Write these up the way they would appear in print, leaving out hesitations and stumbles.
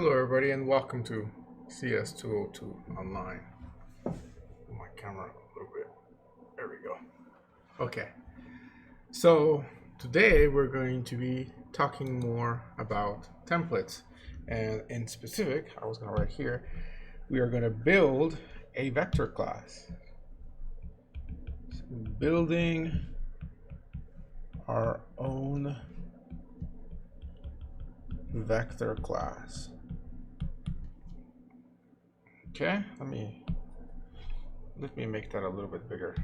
Hello everybody and welcome to CS202 Online. My camera a little bit. There we go. Okay. So today we're going to be talking more about templates. And in specific, I was going to write here, we are going to build a vector class. So building our own vector class. Okay, let me make that a little bit bigger.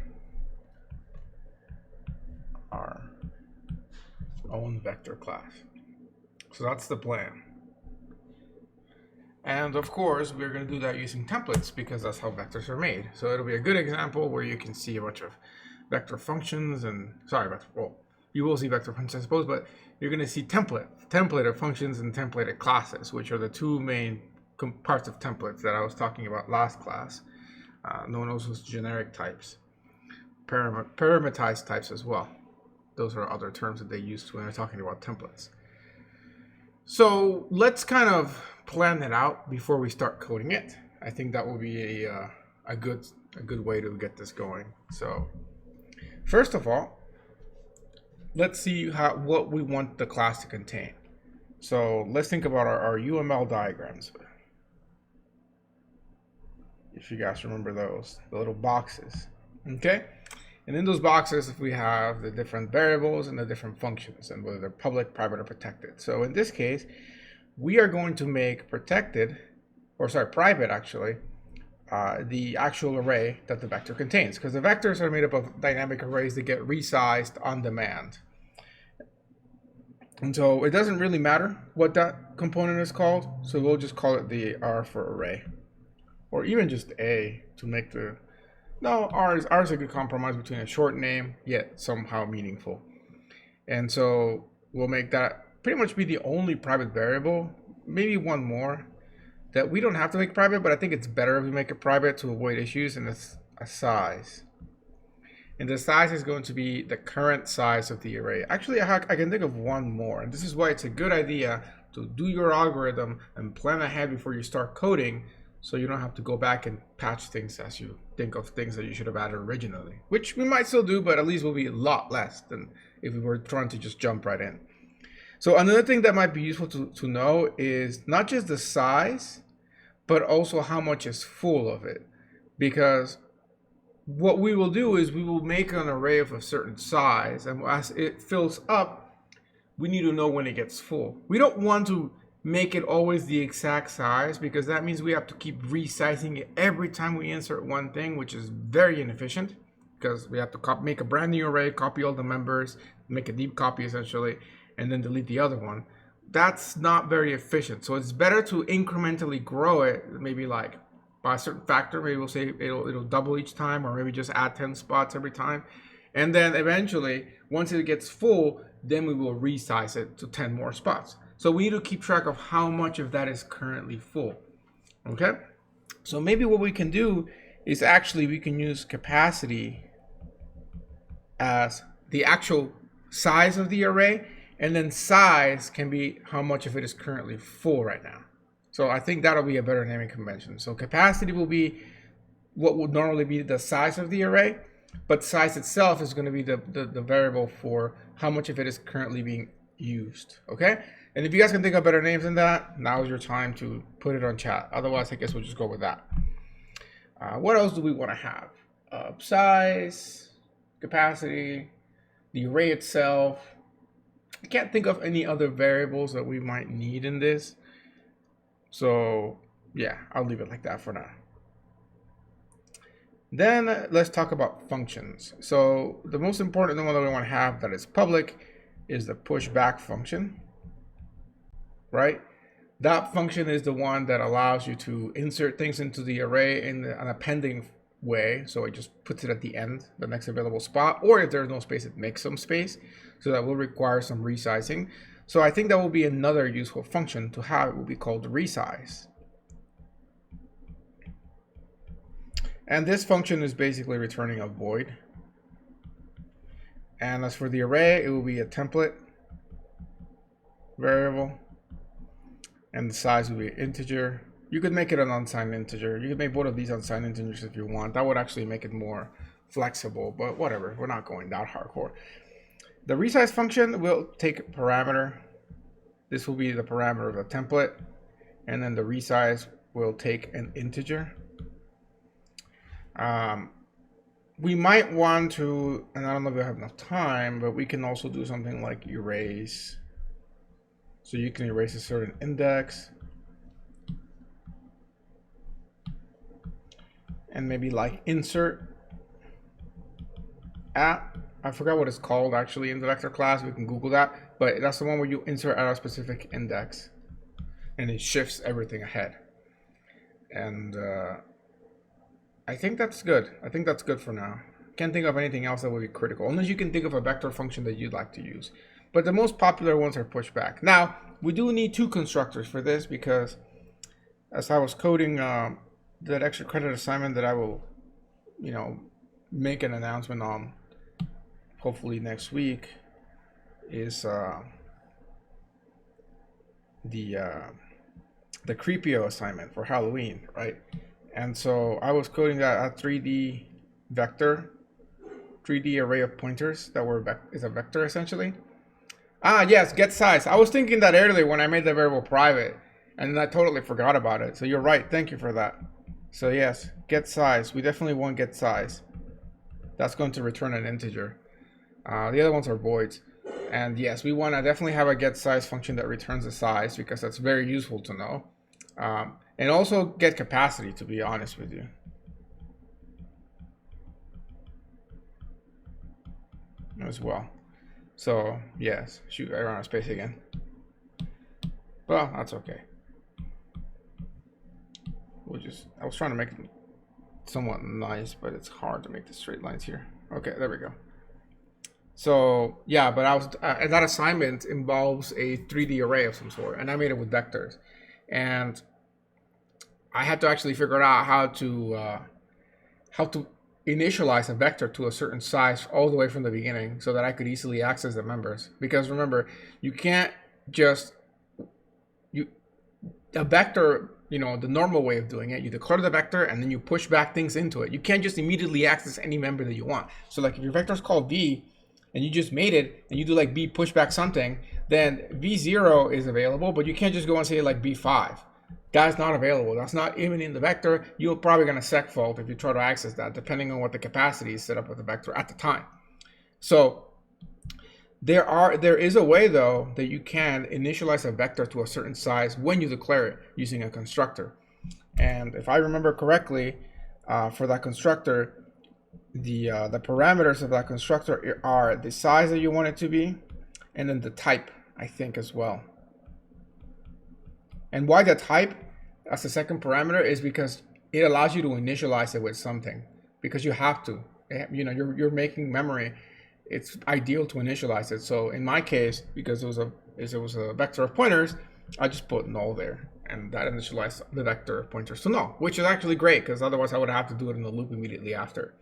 Our own vector class. So that's the plan. And of course, we're going to do that using templates because that's how vectors are made. So it'll be a good example where you can see a bunch of vector functions and, you will see vector functions, I suppose, but you're going to see templated functions and templated classes, which are the two main parts of templates that I was talking about last class, known also as generic types, parameterized types as well. Those are other terms that they use when they're talking about templates. So let's kind of plan it out before we start coding it. I think that will be a good way to get this going. So first of all, let's see what we want the class to contain. So let's think about our UML diagrams. If you guys remember those, the little boxes, okay? And in those boxes, we have the different variables and the different functions and whether they're public, private, or protected. So in this case, we are going to make private actually, the actual array that the vector contains, because the vectors are made up of dynamic arrays that get resized on demand. And so it doesn't really matter what that component is called, so we'll just call it the R for array, or even just A to make the, no, R is a good compromise between a short name yet somehow meaningful. And so we'll make that pretty much be the only private variable, maybe one more that we don't have to make private, but I think it's better if we make it private to avoid issues, and it's a size. And the size is going to be the current size of the array. Actually, I can think of one more, and this is why it's a good idea to do your algorithm and plan ahead before you start coding, so you don't have to go back and patch things as you think of things that you should have added originally, which we might still do, but at least will be a lot less than if we were trying to just jump right in. So another thing that might be useful to know is not just the size, but also how much is full of it. Because what we will do is we will make an array of a certain size, and as it fills up, we need to know when it gets full. We don't want to make it always the exact size, because that means we have to keep resizing it every time we insert one thing, which is very inefficient, because we have to make a brand new array, copy all the members, make a deep copy essentially, and then delete the other one. That's not very efficient. So it's better to incrementally grow it, maybe like by a certain factor. Maybe we'll say it'll double each time, or maybe just add 10 spots every time. And then eventually, once it gets full, then we will resize it to 10 more spots. So we need to keep track of how much of that is currently full. Okay? So maybe what we can do is actually we can use capacity as the actual size of the array, and then size can be how much of it is currently full right now. So I think that'll be a better naming convention. So capacity will be what would normally be the size of the array, but size itself is going to be the variable for how much of it is currently being used. Okay? And if you guys can think of better names than that, now is your time to put it on chat. Otherwise, I guess we'll just go with that. What else do we want to have? Size, capacity, the array itself. I can't think of any other variables that we might need in this. So yeah, I'll leave it like that for now. Then let's talk about functions. So the most important one that we want to have that is public is the pushback function, right? That function is the one that allows you to insert things into the array in an appending way. So it just puts it at the end, the next available spot, or if there's no space, it makes some space. So that will require some resizing. So I think that will be another useful function to have. It will be called resize. And this function is basically returning a void. And as for the array, it will be a template variable. and the size will be an integer. You could make it an unsigned integer. You could make both of these unsigned integers if you want. That would actually make it more flexible, but whatever. We're not going that hardcore. The resize function will take a parameter. This will be the parameter of the template, and then the resize will take an integer. We might want to, and I don't know if we have enough time, but we can also do something like erase. So you can erase a certain index, and maybe like insert at, I forgot what it's called actually in the vector class. We can Google that, but that's the one where you insert at a specific index, and it shifts everything ahead. And I think that's good. I think that's good for now. Can't think of anything else that would be critical, unless you can think of a vector function that you'd like to use. But the most popular ones are pushback. Now, we do need two constructors for this, because as I was coding that extra credit assignment that I will, make an announcement on hopefully next week, is the Creepio assignment for Halloween, right? And so I was coding that a 3D vector, 3D array of pointers that is a vector essentially. Ah, yes, get size. I was thinking that earlier when I made the variable private, and then I totally forgot about it. So you're right. Thank you for that. So yes, get size. We definitely want get size. That's going to return an integer. The other ones are voids. And yes, we want to definitely have a get size function that returns the size, because that's very useful to know. And also get capacity, to be honest with you. As well. So yes, shoot, I ran out of space again. Well, that's okay. I was trying to make it somewhat nice, but it's hard to make the straight lines here. Okay, there we go. So yeah, but that assignment involves a 3D array of some sort, and I made it with vectors, and I had to actually figure out how to initialize a vector to a certain size all the way from the beginning, so that I could easily access the members. Because remember, you can't just a vector. The normal way of doing it, you declare the vector and then you push back things into it. You can't just immediately access any member that you want. So like if your vector is called v and you just made it and you do like v pushback something, then v0 is available, but you can't just go and say like v5. That's not available. That's not even in the vector. You're probably going to sec fault if you try to access that, depending on what the capacity is set up with the vector at the time. So there is a way though that you can initialize a vector to a certain size when you declare it using a constructor. And if I remember correctly, for that constructor, the parameters of that constructor are the size that you want it to be, and then the type, I think, as well. And why the type as the second parameter is because it allows you to initialize it with something, because you have to. You're making memory. It's ideal to initialize it. So in my case, because it was a vector of pointers, I just put null there, and that initialized the vector of pointers to null, which is actually great, because otherwise I would have to do it in the loop immediately after.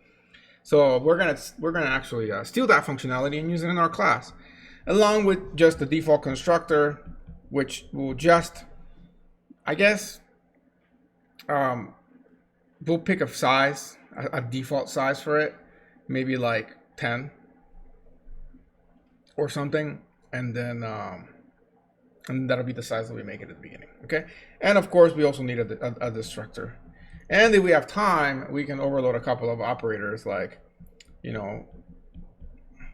So we're gonna actually steal that functionality and use it in our class, along with just the default constructor, which will just, I guess, we'll pick a size, a default size for it, maybe like 10. Or something, and then and that'll be the size that we make it at the beginning. Okay, and of course we also need a destructor, and if we have time, we can overload a couple of operators like,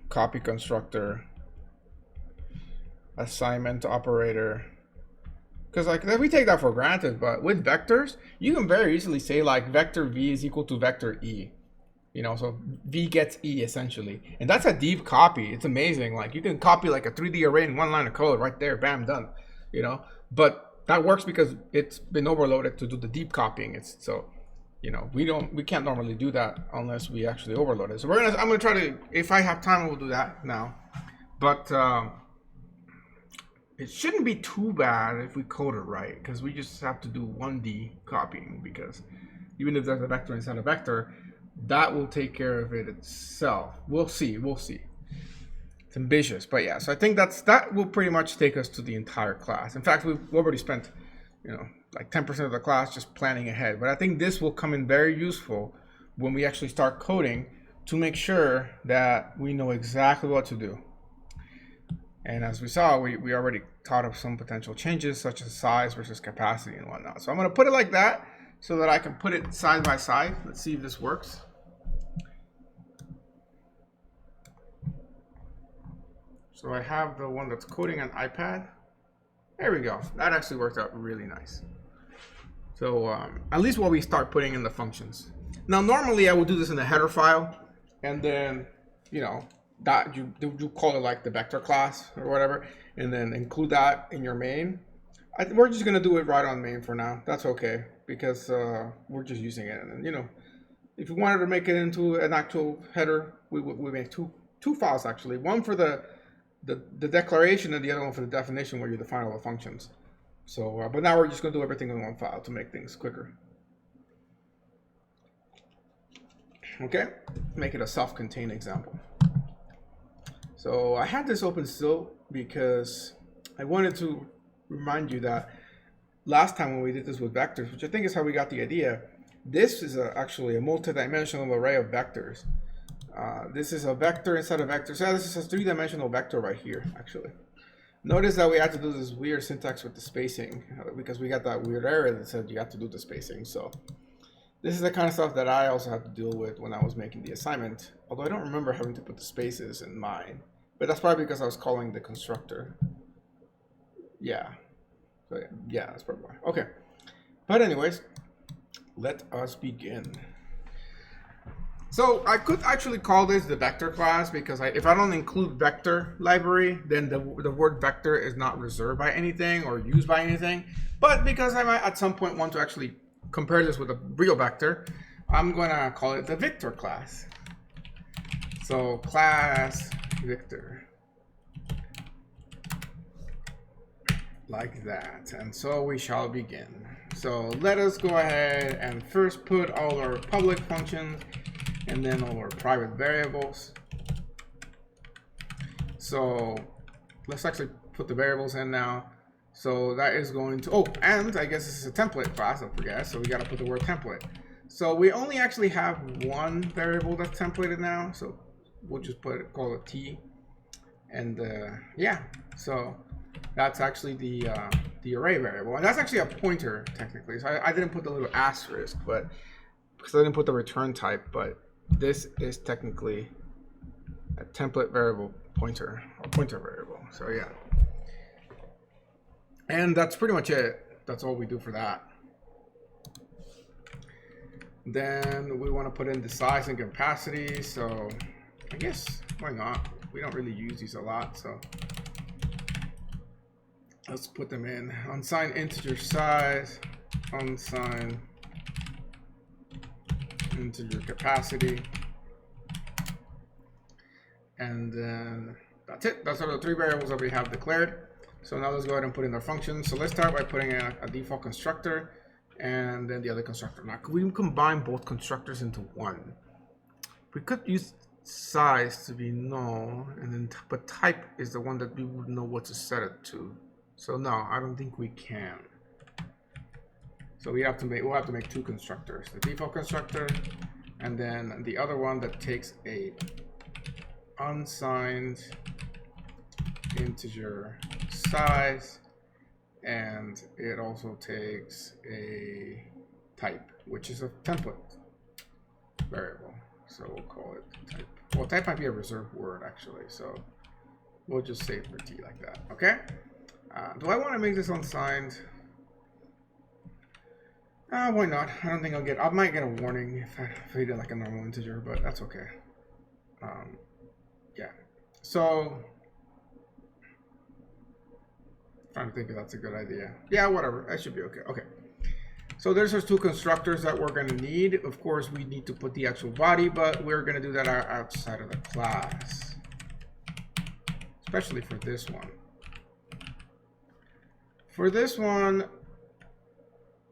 copy constructor, assignment operator, because like we take that for granted, but with vectors you can very easily say like vector v is equal to vector e. So v gets e essentially, and that's a deep copy. It's amazing. Like you can copy like a 3D array in one line of code right there, bam, done. But that works because it's been overloaded to do the deep copying. We can't normally do that unless we actually overload it. So I'm gonna try to, if I have time, we'll do that now. But it shouldn't be too bad if we code it right, because we just have to do 1D copying, because even if there's a vector inside a vector, that will take care of it itself. We'll see. ambitious, but yeah. So I think that will pretty much take us to the entire class. In fact, we've already spent you know, like 10% of the class just planning ahead. But I think this will come in very useful when we actually start coding to make sure that we know exactly what to do. And as we saw, we already thought of some potential changes such as size versus capacity and whatnot. So I'm going to put it like that so that I can put it side by side. Let's see if this works. So I have the one that's coding on iPad. There we go. That actually worked out really nice. So at least while we start putting in the functions. Now, normally I would do this in the header file, and then, you know, that you call it like the vector class or whatever, and then include that in your main. We're just gonna do it right on main for now. That's okay, because we're just using it. And you know, if we wanted to make it into an actual header, we make two files actually. One for the declaration and the other one for the definition where you define all the functions. So, but now we're just gonna do everything in one file to make things quicker. Okay, make it a self-contained example. So I had this open still because I wanted to remind you that last time when we did this with vectors, which I think is how we got the idea, this is actually a multi-dimensional array of vectors. This is a vector inside a vector. So this is a three-dimensional vector right here, actually. Notice that we had to do this weird syntax with the spacing because we got that weird error that said you have to do the spacing. So this is the kind of stuff that I also had to deal with when I was making the assignment, although I don't remember having to put the spaces in mine. But that's probably because I was calling the constructor. Yeah. So yeah, that's probably why. Okay. But anyways, let us begin. So I could actually call this the vector class because if I don't include vector library, then the word vector is not reserved by anything or used by anything. But because I might at some point want to actually compare this with a real vector, I'm going to call it the Victor class. So class Victor, like that. And so we shall begin. So let us go ahead and first put all our public functions and then all our private variables. So let's actually put the variables in now. So that is going to, oh, and I guess this is a template class, don't forget. So we got to put the word template. So we only actually have one variable that's templated now. So we'll just call it T. And yeah, so that's actually the array variable. And that's actually a pointer technically. So I didn't put the little asterisk, but because I didn't put the return type, but this is technically a template variable pointer or pointer variable. So yeah. And that's pretty much it. That's all we do for that. Then we want to put in the size and capacity. So I guess why not? We don't really use these a lot. So let's put them in. Unsigned integer size, unsigned integer capacity. And then that's it. Those are the three variables that we have declared. So now let's go ahead and put in our functions. So let's start by putting in a default constructor and then the other constructor. Now, could we combine both constructors into one? We could use size to be null, and then but type is the one that we would know what to set it to. So no, I don't think we can. So we'll have to make two constructors: the default constructor, and then the other one that takes a unsigned integer size, and it also takes a type, which is a template variable. So we'll call it type. Well, type might be a reserved word actually, so we'll just say for T like that. Okay. Do I want to make this unsigned? Why not? I don't think I might get a warning if I did like a normal integer, but that's okay. Yeah. So trying to think if that's a good idea. Yeah, whatever. That should be okay. Okay. So there's those two constructors that we're going to need. Of course, we need to put the actual body, but we're going to do that outside of the class, especially for this one. For this one,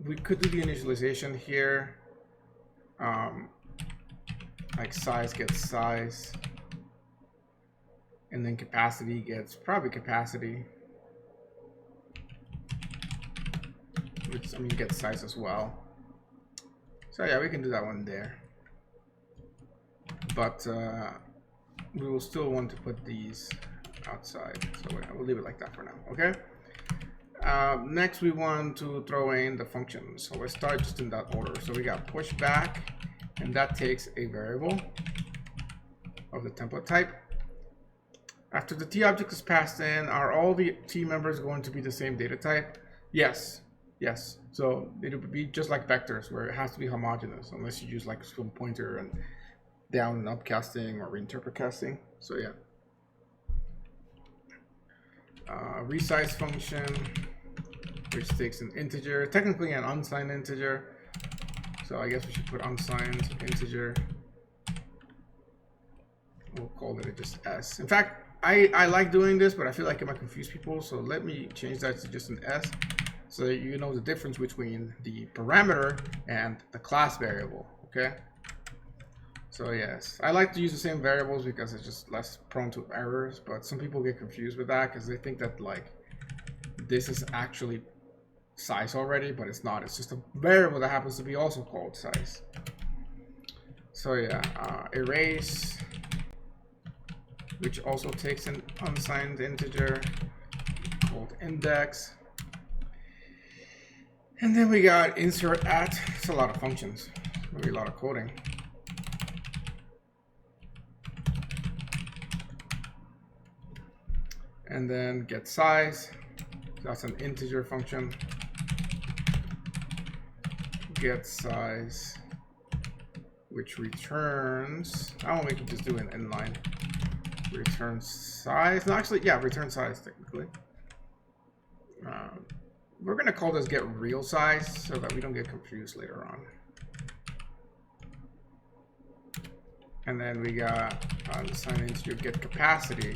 we could do the initialization here. Like size gets size, and then capacity gets probably capacity. which I mean get size as well. So yeah, we can do that one there. But we will still want to put these outside. So we'll leave it like that for now, okay? Next, we want to throw in the functions. So let's start just in that order. So we got pushback, and that takes a variable of the template type. After the T object is passed in, are all the T members going to be the same data type? Yes. Yes. So it would be just like vectors, where it has to be homogeneous, unless you use like some pointer and down and up casting or reinterpret casting. So yeah. Resize function, which takes an integer, technically an unsigned integer. So I guess we should put unsigned integer. We'll call it just S. In fact, I like doing this, but I feel like it might confuse people. So let me change that to just an S, so that you know the difference between the parameter and the class variable. Okay. So yes, I like to use the same variables because it's just less prone to errors, but some people get confused with that because they think that like this is actually size already, but it's not. It's just a variable that happens to be also called size. So yeah, erase, which also takes an unsigned integer called index. And then we got insert at. It's a lot of functions, maybe a lot of coding. And then get size, that's an integer function. Get size, which returns, I don't know, we can just do an inline. Return size, no, actually, yeah, return size technically. We're gonna call this get real size so that we don't get confused later on. And then we got unsigned integer get capacity,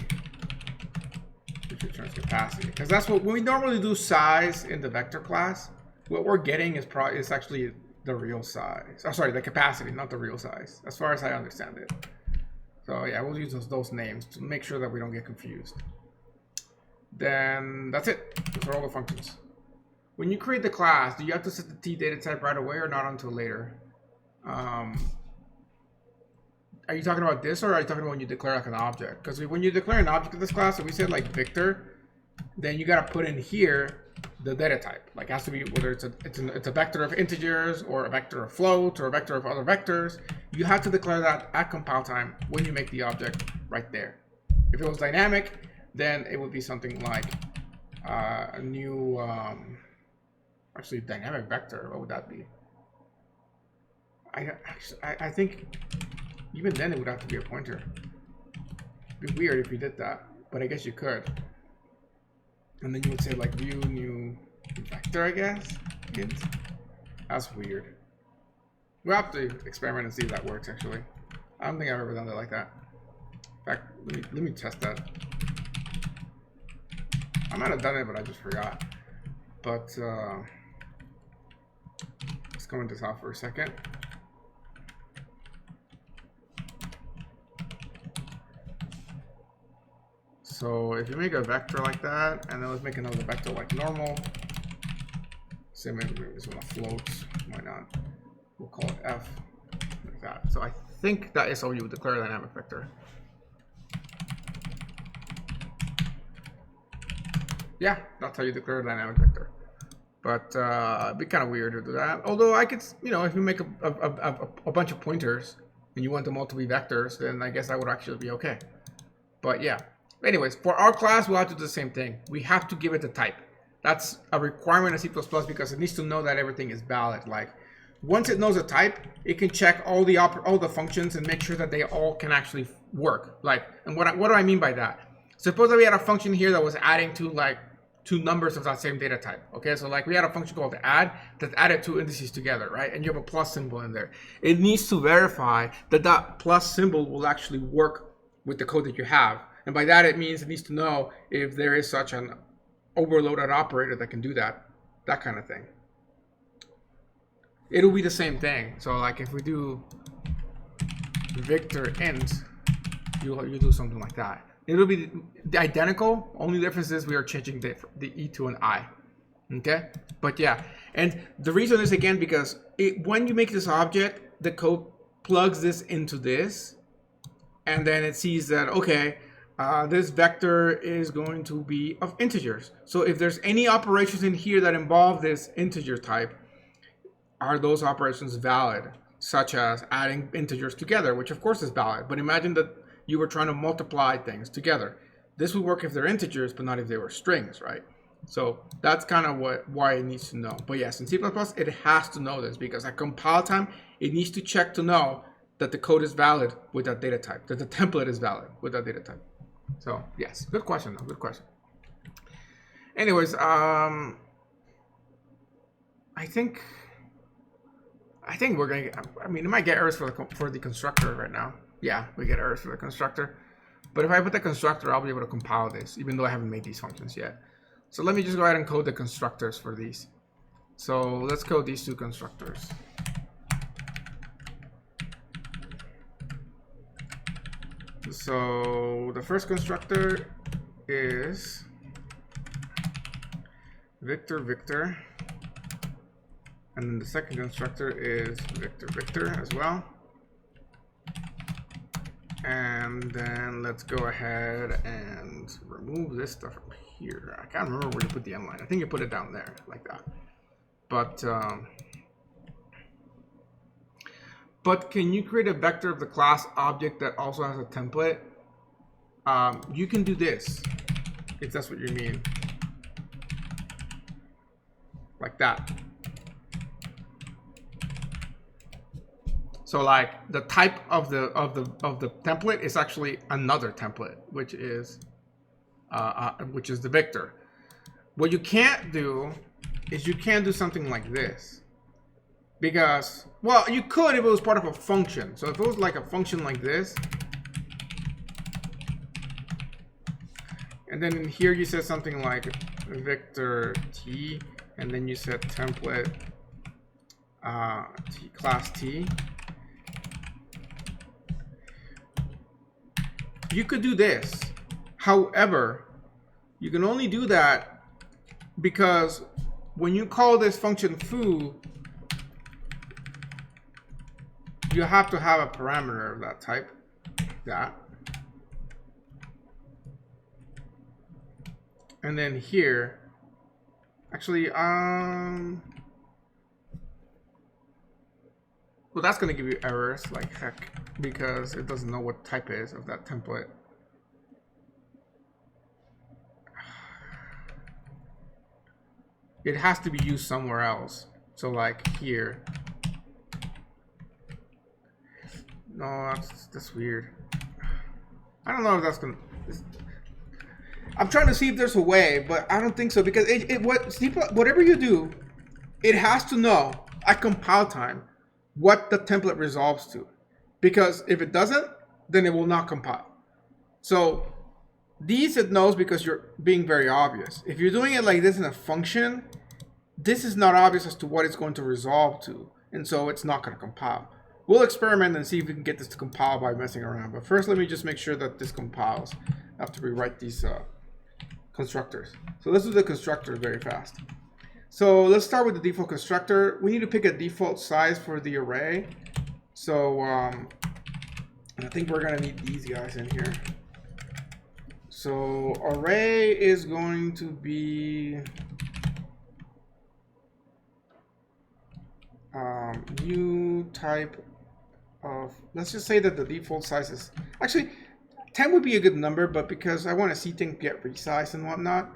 which returns capacity, because that's what when we normally do size in the vector class. What we're getting is actually the real size. Oh, sorry, the capacity, not the real size, as far as I understand it. So yeah, we'll use those names to make sure that we don't get confused. Then that's it. Those are all the functions. When you create the class, do you have to set the T data type right away or not until later? Are you talking about this, or are you talking about when you declare like an object? Because when you declare an object of this class, so we said like Victor, then you got to put in here the data type. Like it has to be whether it's a vector of integers or a vector of float or a vector of other vectors. You have to declare that at compile time when you make the object right there. If it was dynamic, then it would be something like a new actually dynamic vector. What would that be? I think even then it would have to be a pointer. It'd be weird if you did that, but I guess you could. And then you would say like view new vector, I guess. Int. That's weird. We'll have to experiment and see if that works actually. I don't think I've ever done that like that. In fact, let me test that. I might have done it, but I just forgot. But let's go into this out for a second. So if you make a vector like that, and then let's make another vector like normal. Say maybe this one floats. Why not? We'll call it F like that. So I think that is how you would declare a dynamic vector. Yeah, that's how you declare a dynamic vector. But it'd be kind of weird to do that. Although I could, you know, if you make a bunch of pointers and you want them all to be vectors, then I guess that would actually be okay. But yeah. Anyways, for our class, we'll have to do the same thing. We have to give it a type. That's a requirement of C++ because it needs to know that everything is valid. Like, once it knows a type, it can check all the functions and make sure that they all can actually work. Like, and what do I mean by that? Suppose that we had a function here that was adding to like two numbers of that same data type. Okay, so like we had a function called add that added two indices together, right? And you have a plus symbol in there. It needs to verify that that plus symbol will actually work with the code that you have. And by that, it means it needs to know if there is such an overloaded operator that can do that kind of thing. It'll be the same thing. So like if we do Victor int, you do something like that. It'll be identical. Only difference is we are changing the E to an I. Okay, but yeah, and the reason is again because when you make this object, the code plugs this into this, and then it sees that, okay, this vector is going to be of integers. So if there's any operations in here that involve this integer type, are those operations valid, such as adding integers together, which of course is valid. But imagine that you were trying to multiply things together. This would work if they're integers, but not if they were strings, right? So that's kind of why it needs to know. But yes, in C++, it has to know this because at compile time, it needs to check to know that the code is valid with that data type, that the template is valid with that data type. So yes, good question though, good question. Anyways, I think we're gonna get, I mean, it might get errors for the constructor right now. Yeah, we get errors for the constructor. But if I put the constructor, I'll be able to compile this, even though I haven't made these functions yet. So let me just go ahead and code the constructors for these. So let's code these two constructors. So the first constructor is Victor Victor, and then the second constructor is Victor Victor as well. And then let's go ahead and remove this stuff from here. I can't remember where you put the end line. I think you put it down there like that. But can you create a vector of the class object that also has a template? You can do this, if that's what you mean. Like that. So like the type of the template is actually another template, which is the Victor. What you can't do is you can't do something like this. Because, well, you could if it was part of a function. So if it was like a function like this, and then in here you said something like Victor T, and then you said template T, class T. You could do this. However, you can only do that because when you call this function foo, you have to have a parameter of that type, that. And then here, actually, well, that's going to give you errors like heck because it doesn't know what type is of that template. It has to be used somewhere else. So like here. No, that's weird. I don't know if that's gonna. I'm trying to see if there's a way, but I don't think so because whatever you do, it has to know at compile time what the template resolves to, because if it doesn't, then it will not compile. So these it knows because you're being very obvious. If you're doing it like this in a function, this is not obvious as to what it's going to resolve to, and so it's not going to compile. We'll experiment and see if we can get this to compile by messing around. But first, let me just make sure that this compiles after we write these constructors. So let's do the constructor very fast. So let's start with the default constructor. We need to pick a default size for the array. So I think we're going to need these guys in here. So array is going to be new type of, let's just say that the default size is, actually 10 would be a good number, but because I want to see things get resized and whatnot,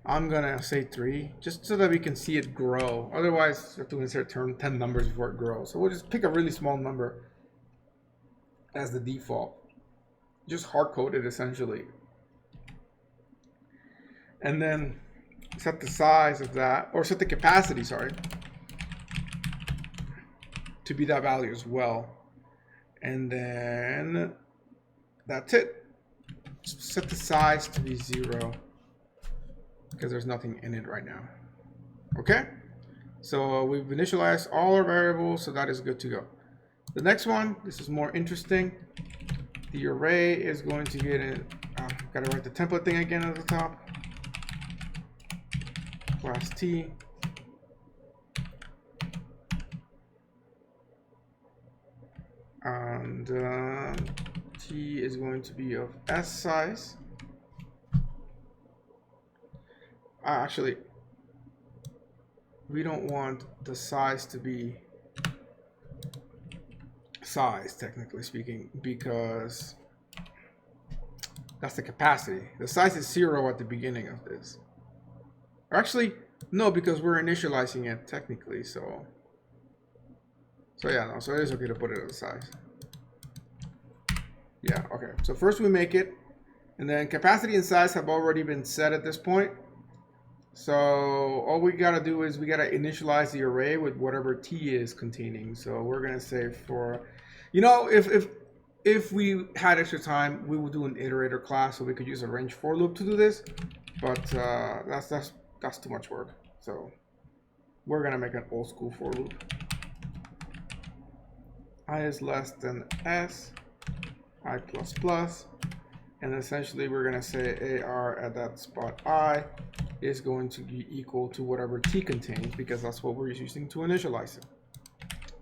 I'm gonna say 3, just so that we can see it grow. Otherwise, you have to insert 10 numbers before it grows. So we'll just pick a really small number as the default. Just hard code it essentially. And then set the size of that, or set the capacity, sorry, to be that value as well. And then that's it. Set the size to be 0 because there's nothing in it right now. Okay, so we've initialized all our variables, so that is good to go. The next one, this is more interesting. The array is going to get in, gotta write the template thing again at the top. class T. And T is going to be of S size. Actually, we don't want the size to be size, technically speaking, because that's the capacity. The size is 0 at the beginning of this. Actually, no, because we're initializing it technically, so yeah, no, so it is okay to put it as a size. Yeah, okay. So first we make it, and then capacity and size have already been set at this point. So all we gotta do is we gotta initialize the array with whatever T is containing. So we're gonna say for, you know, if we had extra time, we would do an iterator class so we could use a range for loop to do this, but that's too much work. So we're gonna make an old school for loop. I is less than S, I plus plus, and essentially we're gonna say AR at that spot I is going to be equal to whatever T contains, because that's what we're using to initialize it.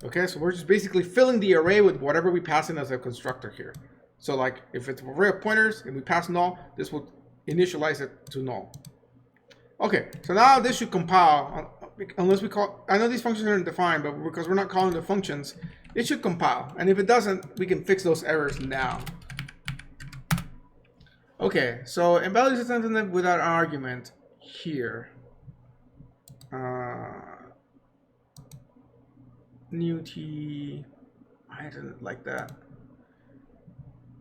Okay, so we're just basically filling the array with whatever we pass in as a constructor here. So like if it's an array of pointers and we pass null, this will initialize it to null. Okay, so now this should compile, unless we call, I know these functions aren't defined, but because we're not calling the functions, it should compile. And if it doesn't, we can fix those errors now. Okay, so embellish a sentence without an argument here. New T, I didn't like that.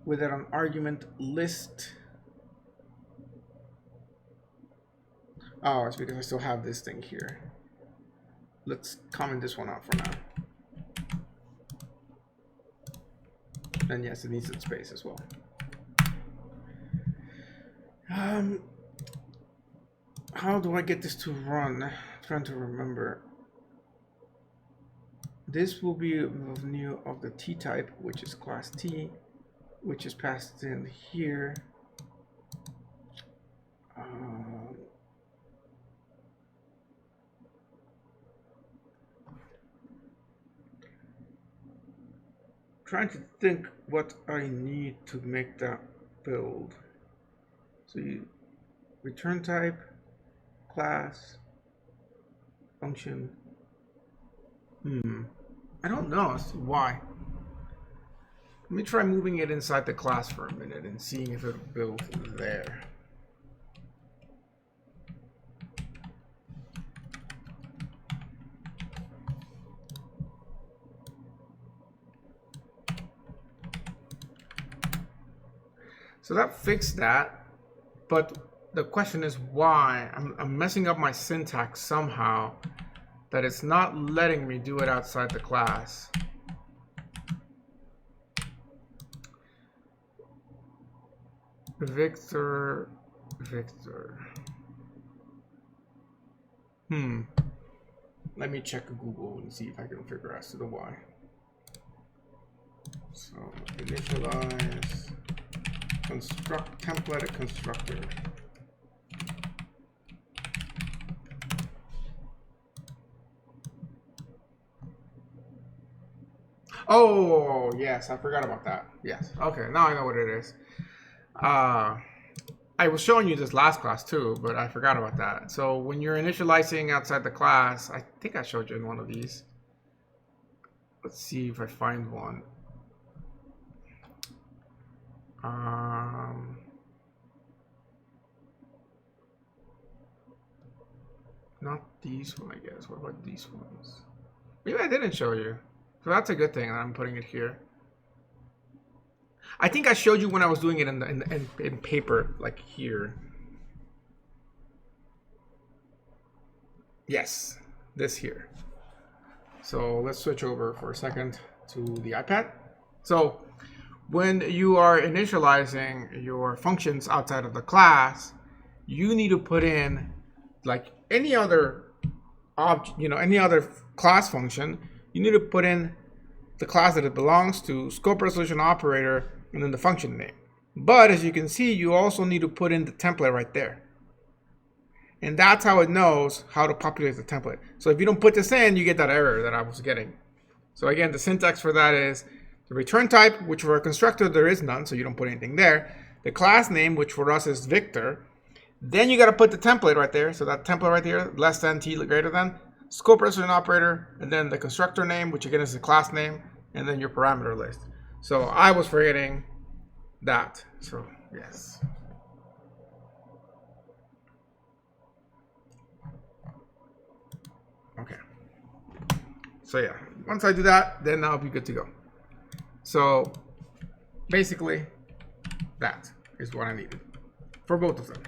Without an argument list. Oh, it's because I still have this thing here. Let's comment this one out for now. And yes, it needs some space as well. How do I get this to run? I'm trying to remember. This will be of new of the T type, which is class T, which is passed in here. Trying to think what I need to make that build. So you return type, class, function. I don't know as to why. Let me try moving it inside the class for a minute and seeing if it'll build there. So that fixed that, but the question is why. I'm messing up my syntax somehow, that it's not letting me do it outside the class. Victor. Let me check Google and see if I can figure out as to the why. So initialize construct template constructor. Oh yes, I forgot about that. Yes, okay, now I know what it is. I was showing you this last class too, but I forgot about that. So when you're initializing outside the class, I think I showed you in one of these. Let's see if I find one. Not these one, I guess. What about these ones? Maybe I didn't show you. So that's a good thing. I'm putting it here. I think I showed you when I was doing it in paper, like here. Yes, this here. So let's switch over for a second to the iPad. So when you are initializing your functions outside of the class, you need to put in, like any other object, any other class function, you need to put in the class that it belongs to, scope resolution operator, and then the function name. But as you can see, you also need to put in the template right there. And that's how it knows how to populate the template. So if you don't put this in, you get that error that I was getting. So again, the syntax for that is the return type, which for a constructor, there is none, so you don't put anything there. The class name, which for us is Victor. Then you got to put the template right there. So that template right here, less than, t greater than, scope resolution operator, and then the constructor name, which again is the class name, and then your parameter list. So I was forgetting that. So yes. Okay. So yeah, once I do that, then I'll be good to go. So basically, that is what I needed for both of them.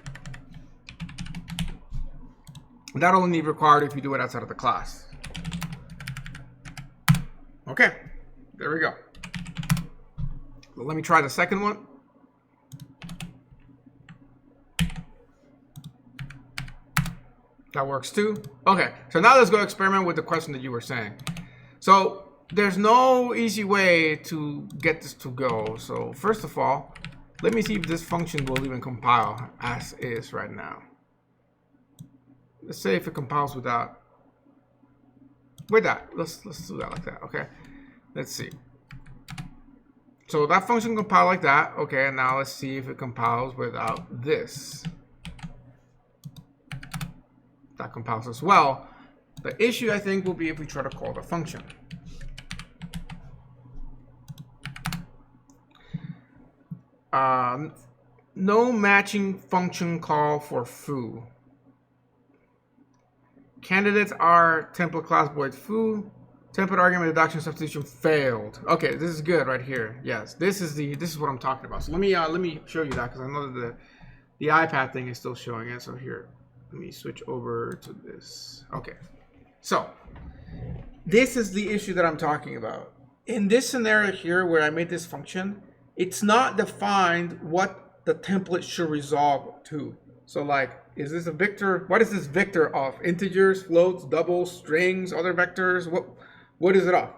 That only required if you do it outside of the class. Okay, there we go. Well, let me try the second one. That works too. Okay, so now let's go experiment with the question that you were saying. So there's no easy way to get this to go. So first of all, let me see if this function will even compile as is right now. Let's say if it compiles with that. Let's do that like that. Okay, let's see. So that function compiled like that. Okay, and now let's see if it compiles without this. That compiles as well. The issue, I think, will be if we try to call the function. No matching function call for foo. Candidates are template class void foo. Template argument deduction substitution failed. Okay, this is good right here. Yes, this is what I'm talking about. So let me show you that because I know that the iPad thing is still showing it. So here, let me switch over to this. Okay, so this is the issue that I'm talking about. In this scenario here where I made this function, it's not defined what the template should resolve to. So like, is this a vector? What is this vector of? Integers, floats, doubles, strings, other vectors? What is it of?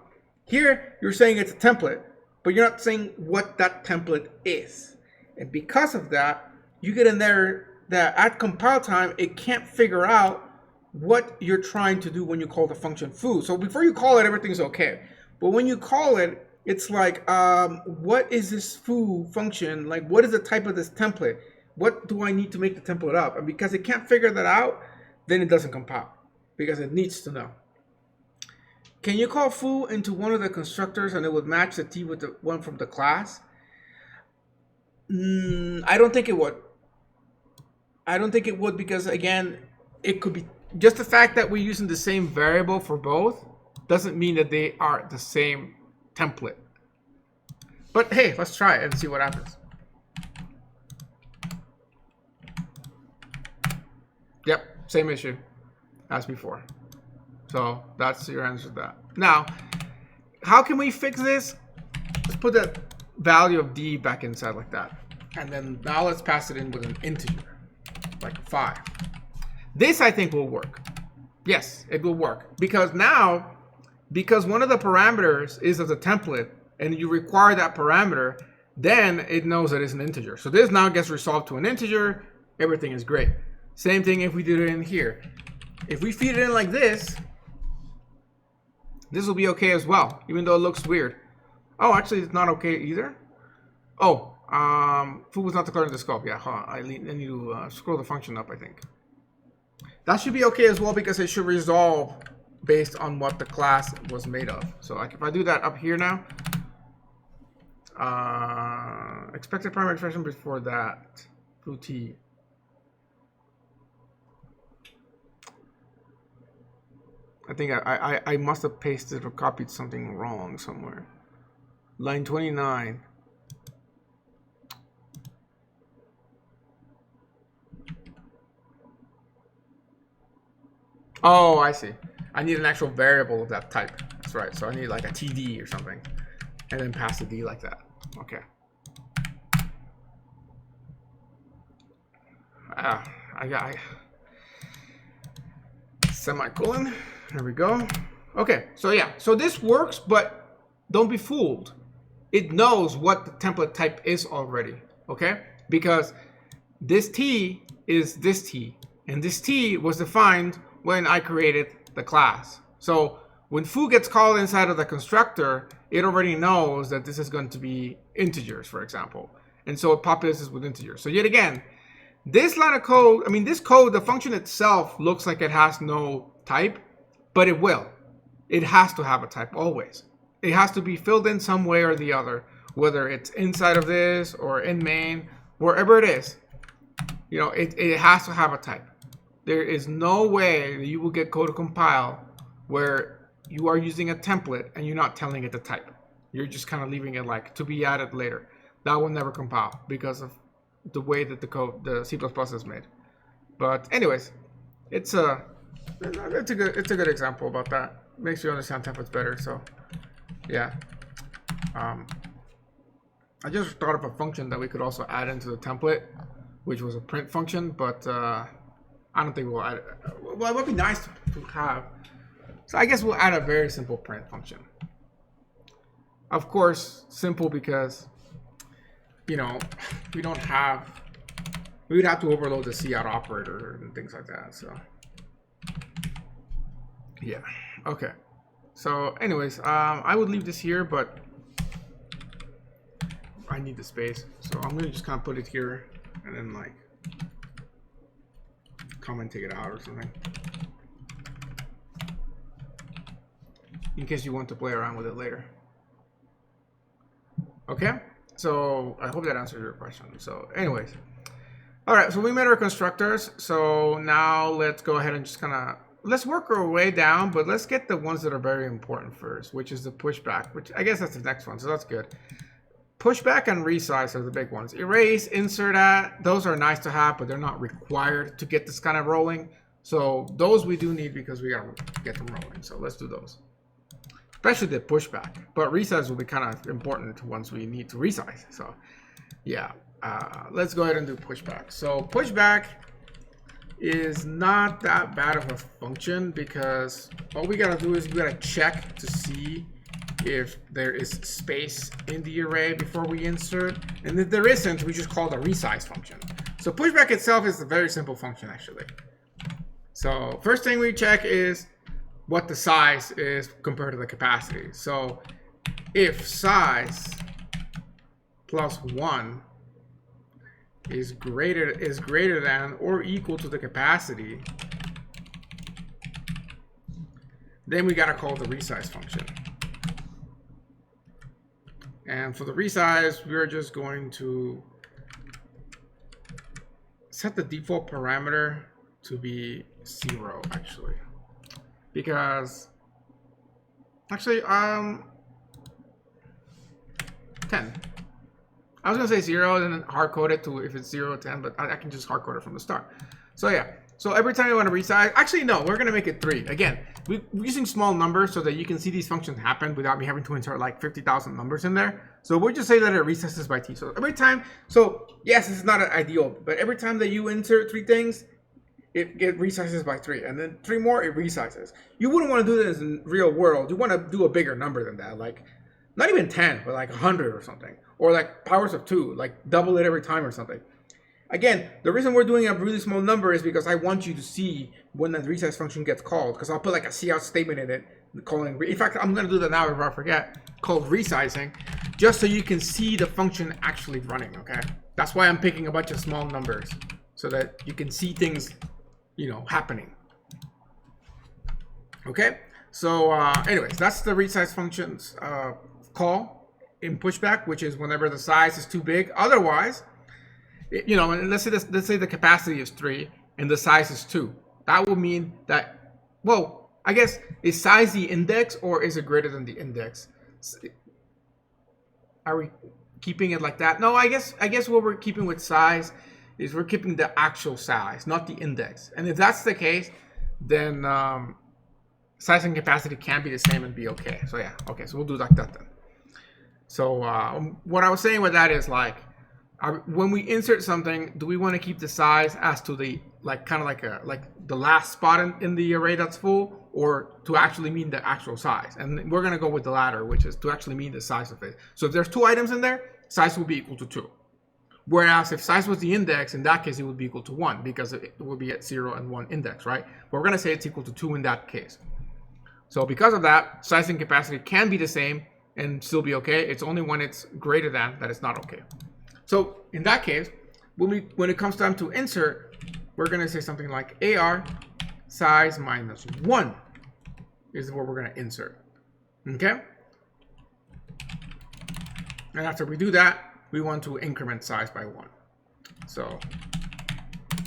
Here, you're saying it's a template, but you're not saying what that template is. And because of that, you get in there that at compile time, it can't figure out what you're trying to do when you call the function foo. So before you call it, everything's okay. But when you call it, it's like, what is this foo function? Like, what is the type of this template? What do I need to make the template up? And because it can't figure that out, then it doesn't compile because it needs to know. Can you call foo into one of the constructors and it would match the t with the one from the class? I don't think it would. I don't think it would because, again, it could be just the fact that we're using the same variable for both doesn't mean that they are the same template. But hey, let's try it and see what happens. Yep, same issue as before. So that's your answer to that. Now, how can we fix this? Let's put that value of d back inside like that. And then now let's pass it in with an integer, like 5. This I think will work. Yes, it will work. Because now, because one of the parameters is of the template and you require that parameter, then it knows that it's an integer. So this now gets resolved to an integer. Everything is great. Same thing if we did it in here. If we feed it in like this, this will be okay as well, even though it looks weird. Oh, actually, it's not okay either. Oh, foo was not declared in the scope. Yeah, hold on. I need to scroll the function up, I think. That should be okay as well because it should resolve based on what the class was made of. So like if I do that up here now, expected primary expression before that, foo t. I think I must have pasted or copied something wrong somewhere. Line 29. Oh, I see. I need an actual variable of that type. That's right. So I need like a TD or something. And then pass the D like that. Okay. I semicolon. There we go. Okay, so yeah, so this works, but don't be fooled. It knows what the template type is already, okay? Because this T is this T, And this T was defined when I created the class. So when foo gets called inside of the constructor, it already knows that this is going to be integers, for example. And so it populates with integers. So yet again, this line of code, I mean, this code, the function itself looks like it has no type, but it will. It has to have a type always. It has to be filled in some way or the other, whether it's inside of this or in main, wherever it is. You know, it has to have a type. There is no way that you will get code to compile where you are using a template and you're not telling it the type. You're just kind of leaving it like to be added later. That will never compile because of the way that the code, the C++ is made. But anyways, it's a good example about that. Makes you understand templates better. So yeah, I just thought of a function that we could also add into the template, which was a print function, but I don't think we'll add it. Well, it would be nice to have. So I guess we'll add a very simple print function. Of course, simple because, you know, we would have to overload the cout operator and things like that. So yeah, okay. So anyways, I would leave this here, but I need the space. So I'm gonna just kind of put it here and then like come and take it out or something, in case you want to play around with it later. Okay, so I hope that answers your question. So anyways, all right, so we made our constructors. So now let's go ahead and just kind of, let's work our way down, but let's get the ones that are very important first, which is the pushback, which I guess that's the next one, so that's good. Pushback and resize are the big ones. Erase, insert at, those are nice to have, but they're not required to get this kind of rolling. So those we do need because we gotta get them rolling. So let's do those, especially the pushback. But resize will be kind of important once we need to resize. So yeah, let's go ahead and do pushback. So pushback is not that bad of a function because all we gotta do is we gotta check to see if there is space in the array before we insert, and if there isn't, we just call the resize function. So pushback itself is a very simple function actually. So first thing we check is what the size is compared to the capacity. So if size plus 1 is greater than or equal to the capacity, then we gotta call the resize function. And for the resize, we're just going to set the default parameter to be 0 actually, because actually 10. I was gonna say 0 and then hard code it to if it's 0 or 10, but I can just hard code it from the start. So yeah, so every time you want to resize, actually no, we're gonna make it 3. Again, we're using small numbers so that you can see these functions happen without me having to insert like 50,000 numbers in there. So we'll just say that it resizes by t. So every time, so yes, this is not ideal, but every time that you insert 3 things, it resizes by 3, and then 3 more, it resizes. You wouldn't want to do this in real world. You want to do a bigger number than that, like not even 10, but like 100 or something, or like powers of 2, like double it every time or something. Again, the reason we're doing a really small number is because I want you to see when that resize function gets called, because I'll put like a cout statement in it, calling, in fact, I'm going to do that now if I forget, called resizing, just so you can see the function actually running, okay? That's why I'm picking a bunch of small numbers, so that you can see things, you know, happening. Okay, so anyways, that's the resize function's call in pushback, which is whenever the size is too big. Otherwise, you know, and let's say the capacity is 3 and the size is 2. That will mean that, well, I guess, is size the index or is it greater than the index? Are we keeping it like that? No, I guess what we're keeping with size is we're keeping the actual size, not the index. And if that's the case, then size and capacity can be the same and be okay. So yeah, okay, so we'll do like that then. So what I was saying with that is like, when we insert something, do we want to keep the size as to the kind of like the last spot in the array that's full, or to actually mean the actual size? And we're gonna go with the latter, which is to actually mean the size of it. So if there's 2 items in there, size will be equal to 2. Whereas if size was the index, in that case, it would be equal to 1 because it would be at 0 and 1 index, right? But we're going to say it's equal to 2 in that case. So because of that, size and capacity can be the same and still be okay. It's only when it's greater than that it's not okay. So in that case, when it comes time to insert, we're going to say something like AR size minus 1 is what we're going to insert. Okay? And after we do that, we want to increment size by 1. So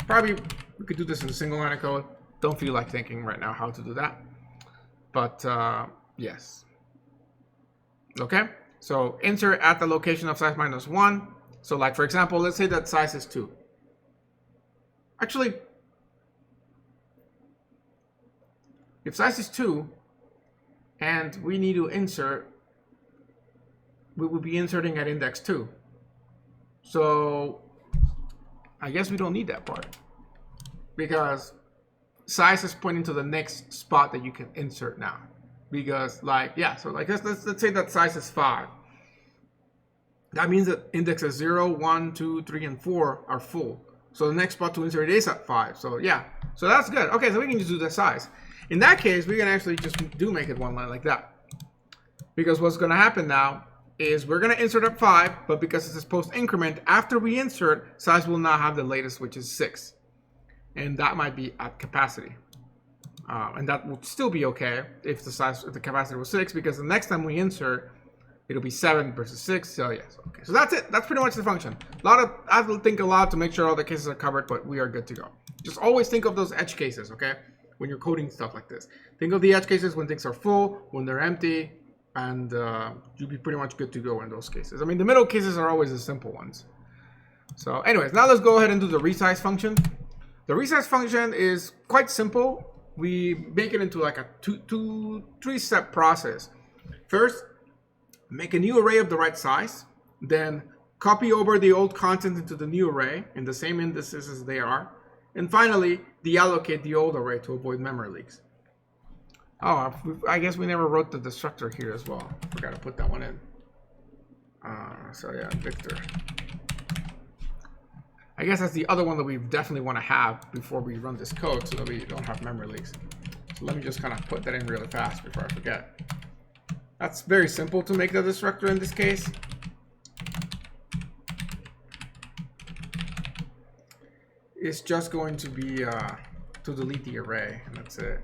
probably we could do this in a single line of code. Don't feel like thinking right now how to do that. But yes. Okay, so insert at the location of size minus 1. So like, for example, let's say that size is 2. Actually, if size is 2 and we need to insert, we would be inserting at index 2. So I guess we don't need that part because size is pointing to the next spot that you can insert now. Because like, yeah, so like let's say that size is 5. That means that indexes 0, 1, 2, 3, and 4 are full. So the next spot to insert is at 5. So yeah, so that's good. Okay, so we can just do the size. In that case, we can actually just make it one line like that. Because what's going to happen now is we're going to insert at 5, but because it's this post increment, after we insert, size will now have the latest, which is 6. And that might be at capacity. And that would still be okay if the capacity was 6, because the next time we insert, it'll be 7 versus 6. So yes, okay. So that's it. That's pretty much the function. I have to think a lot to make sure all the cases are covered, but we are good to go. Just always think of those edge cases, okay? When you're coding stuff like this, think of the edge cases when things are full, when they're empty, and you'll be pretty much good to go in those cases. I mean, the middle cases are always the simple ones. So anyways, now let's go ahead and do the resize function. The resize function is quite simple. We make it into like a three-step process. First, make a new array of the right size. Then copy over the old content into the new array in the same indices as they are. And finally, deallocate the old array to avoid memory leaks. Oh, I guess we never wrote the destructor here as well. Forgot to put that one in. So yeah, Victor. I guess that's the other one that we definitely want to have before we run this code so that we don't have memory leaks. So let me just kind of put that in really fast before I forget. That's very simple to make the destructor in this case. It's just going to be to delete the array, and that's it.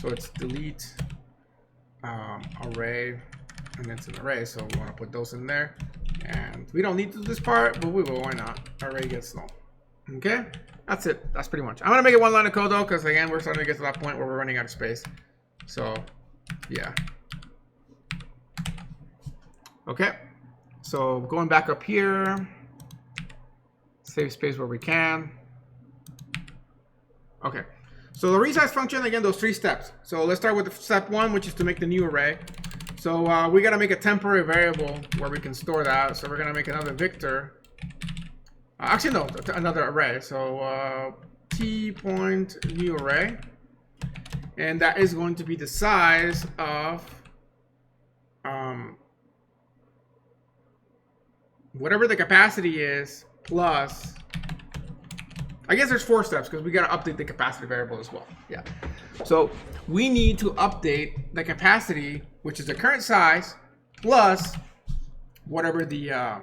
So it's delete array, and it's an array, so we want to put those in there. And we don't need to do this part, but we will. Why not? Array gets null. Okay, that's it. That's pretty much. I'm gonna make it one line of code though, because again, we're starting to get to that point where we're running out of space. So, yeah. Okay. So going back up here, save space where we can. Okay. So the resize function, again, those 3 steps. So let's start with step 1, which is to make the new array. So we got to make a temporary variable where we can store that. So we're going to make another Victor. Actually, no, another array. So t point new array. And that is going to be the size of whatever the capacity is plus, I guess there's 4 steps because we got to update the capacity variable as well. Yeah. So we need to update the capacity, which is the current size, plus whatever the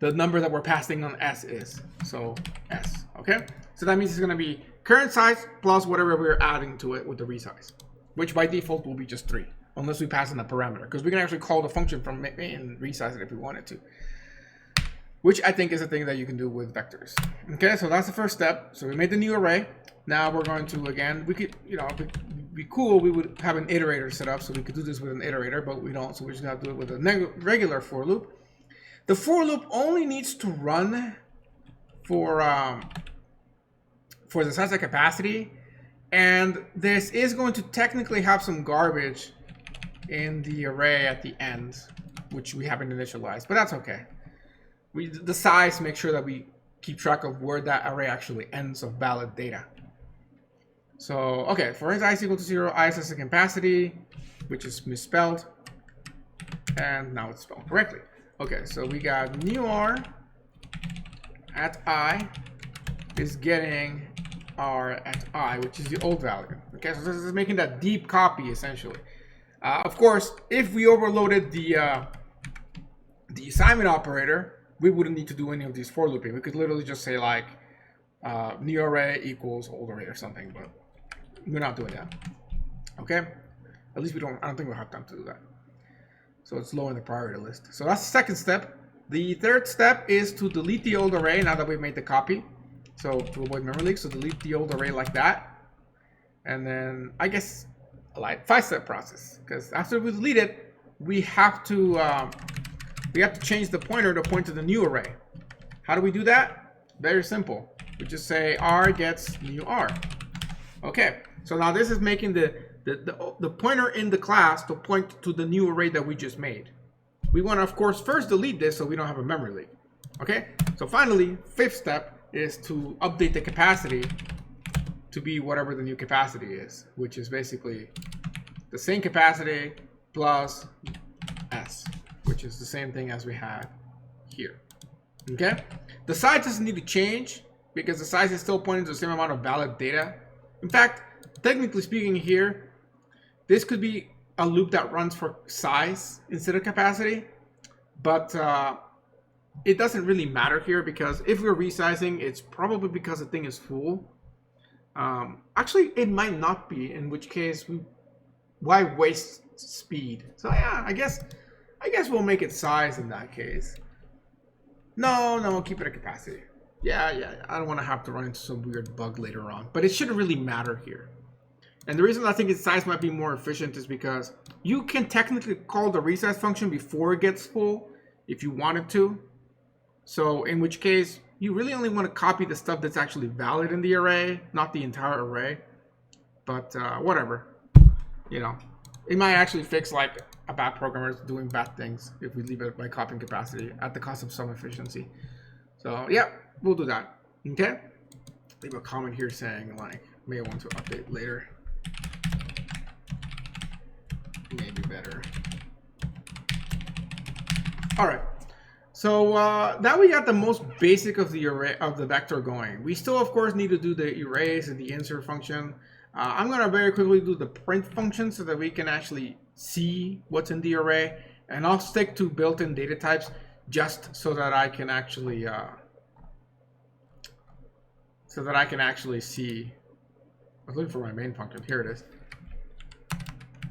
number that we're passing on S is. So S, okay? So that means it's going to be current size plus whatever we're adding to it with the resize, which by default will be just 3, unless we pass in a parameter, because we can actually call the function from it and resize it if we wanted to, which I think is a thing that you can do with vectors. Okay, so that's the first step. So we made the new array. Now we're going to, again, we could, you know, it'd be cool, we would have an iterator set up, so we could do this with an iterator, but we don't, so we just have to do it with a regular for loop. The for loop only needs to run for the size of capacity, and this is going to technically have some garbage in the array at the end, which we haven't initialized, but that's okay. The size makes sure that we keep track of where that array actually ends of valid data. So, okay, for i is equal to 0, I is the capacity, which is misspelled, and now it's spelled correctly. Okay, so we got new R at I is getting R at I, which is the old value. Okay, so this is making that deep copy essentially. Of course, if we overloaded the assignment operator, we wouldn't need to do any of these for looping. We could literally just say like new array equals old array or something, but we're not doing that. Okay, at least I don't think we'll have time to do that. So it's low in the priority list. So that's the second step. The third step is to delete the old array now that we've made the copy. So to avoid memory leaks, so delete the old array like that. And then I guess a like 5-step process, because after we delete it, we have to change the pointer to point to the new array. How do we do that? Very simple. We just say R gets new R. Okay. So now this is making the pointer in the class to point to the new array that we just made. We want to, of course, first delete this so we don't have a memory leak. Okay. So finally, 5th step is to update the capacity to be whatever the new capacity is, which is basically the same capacity plus S, which is the same thing as we had here. Okay. The size doesn't need to change because the size is still pointing to the same amount of valid data. In fact, technically speaking here, this could be a loop that runs for size instead of capacity, but it doesn't really matter here because if we're resizing, it's probably because the thing is full. Actually, it might not be, in which case, why waste speed? So yeah, I guess we'll make it size in that case. No, we'll keep it at capacity. Yeah. I don't want to have to run into some weird bug later on, but it shouldn't really matter here. And the reason I think its size might be more efficient is because you can technically call the resize function before it gets full if you wanted to. So in which case, you really only want to copy the stuff that's actually valid in the array, not the entire array. But whatever, you know, it might actually fix like a bad programmer doing bad things if we leave it by copying capacity at the cost of some efficiency. So yeah, we'll do that. Okay. Leave a comment here saying like may want to update later. Maybe better. All right. So now we got the most basic of the array of the vector going. We still, of course, need to do the erase and the insert function. I'm going to very quickly do the print function so that we can actually see what's in the array. And I'll stick to built-in data types just so that I can actually see. I was looking for my main function. Here it is.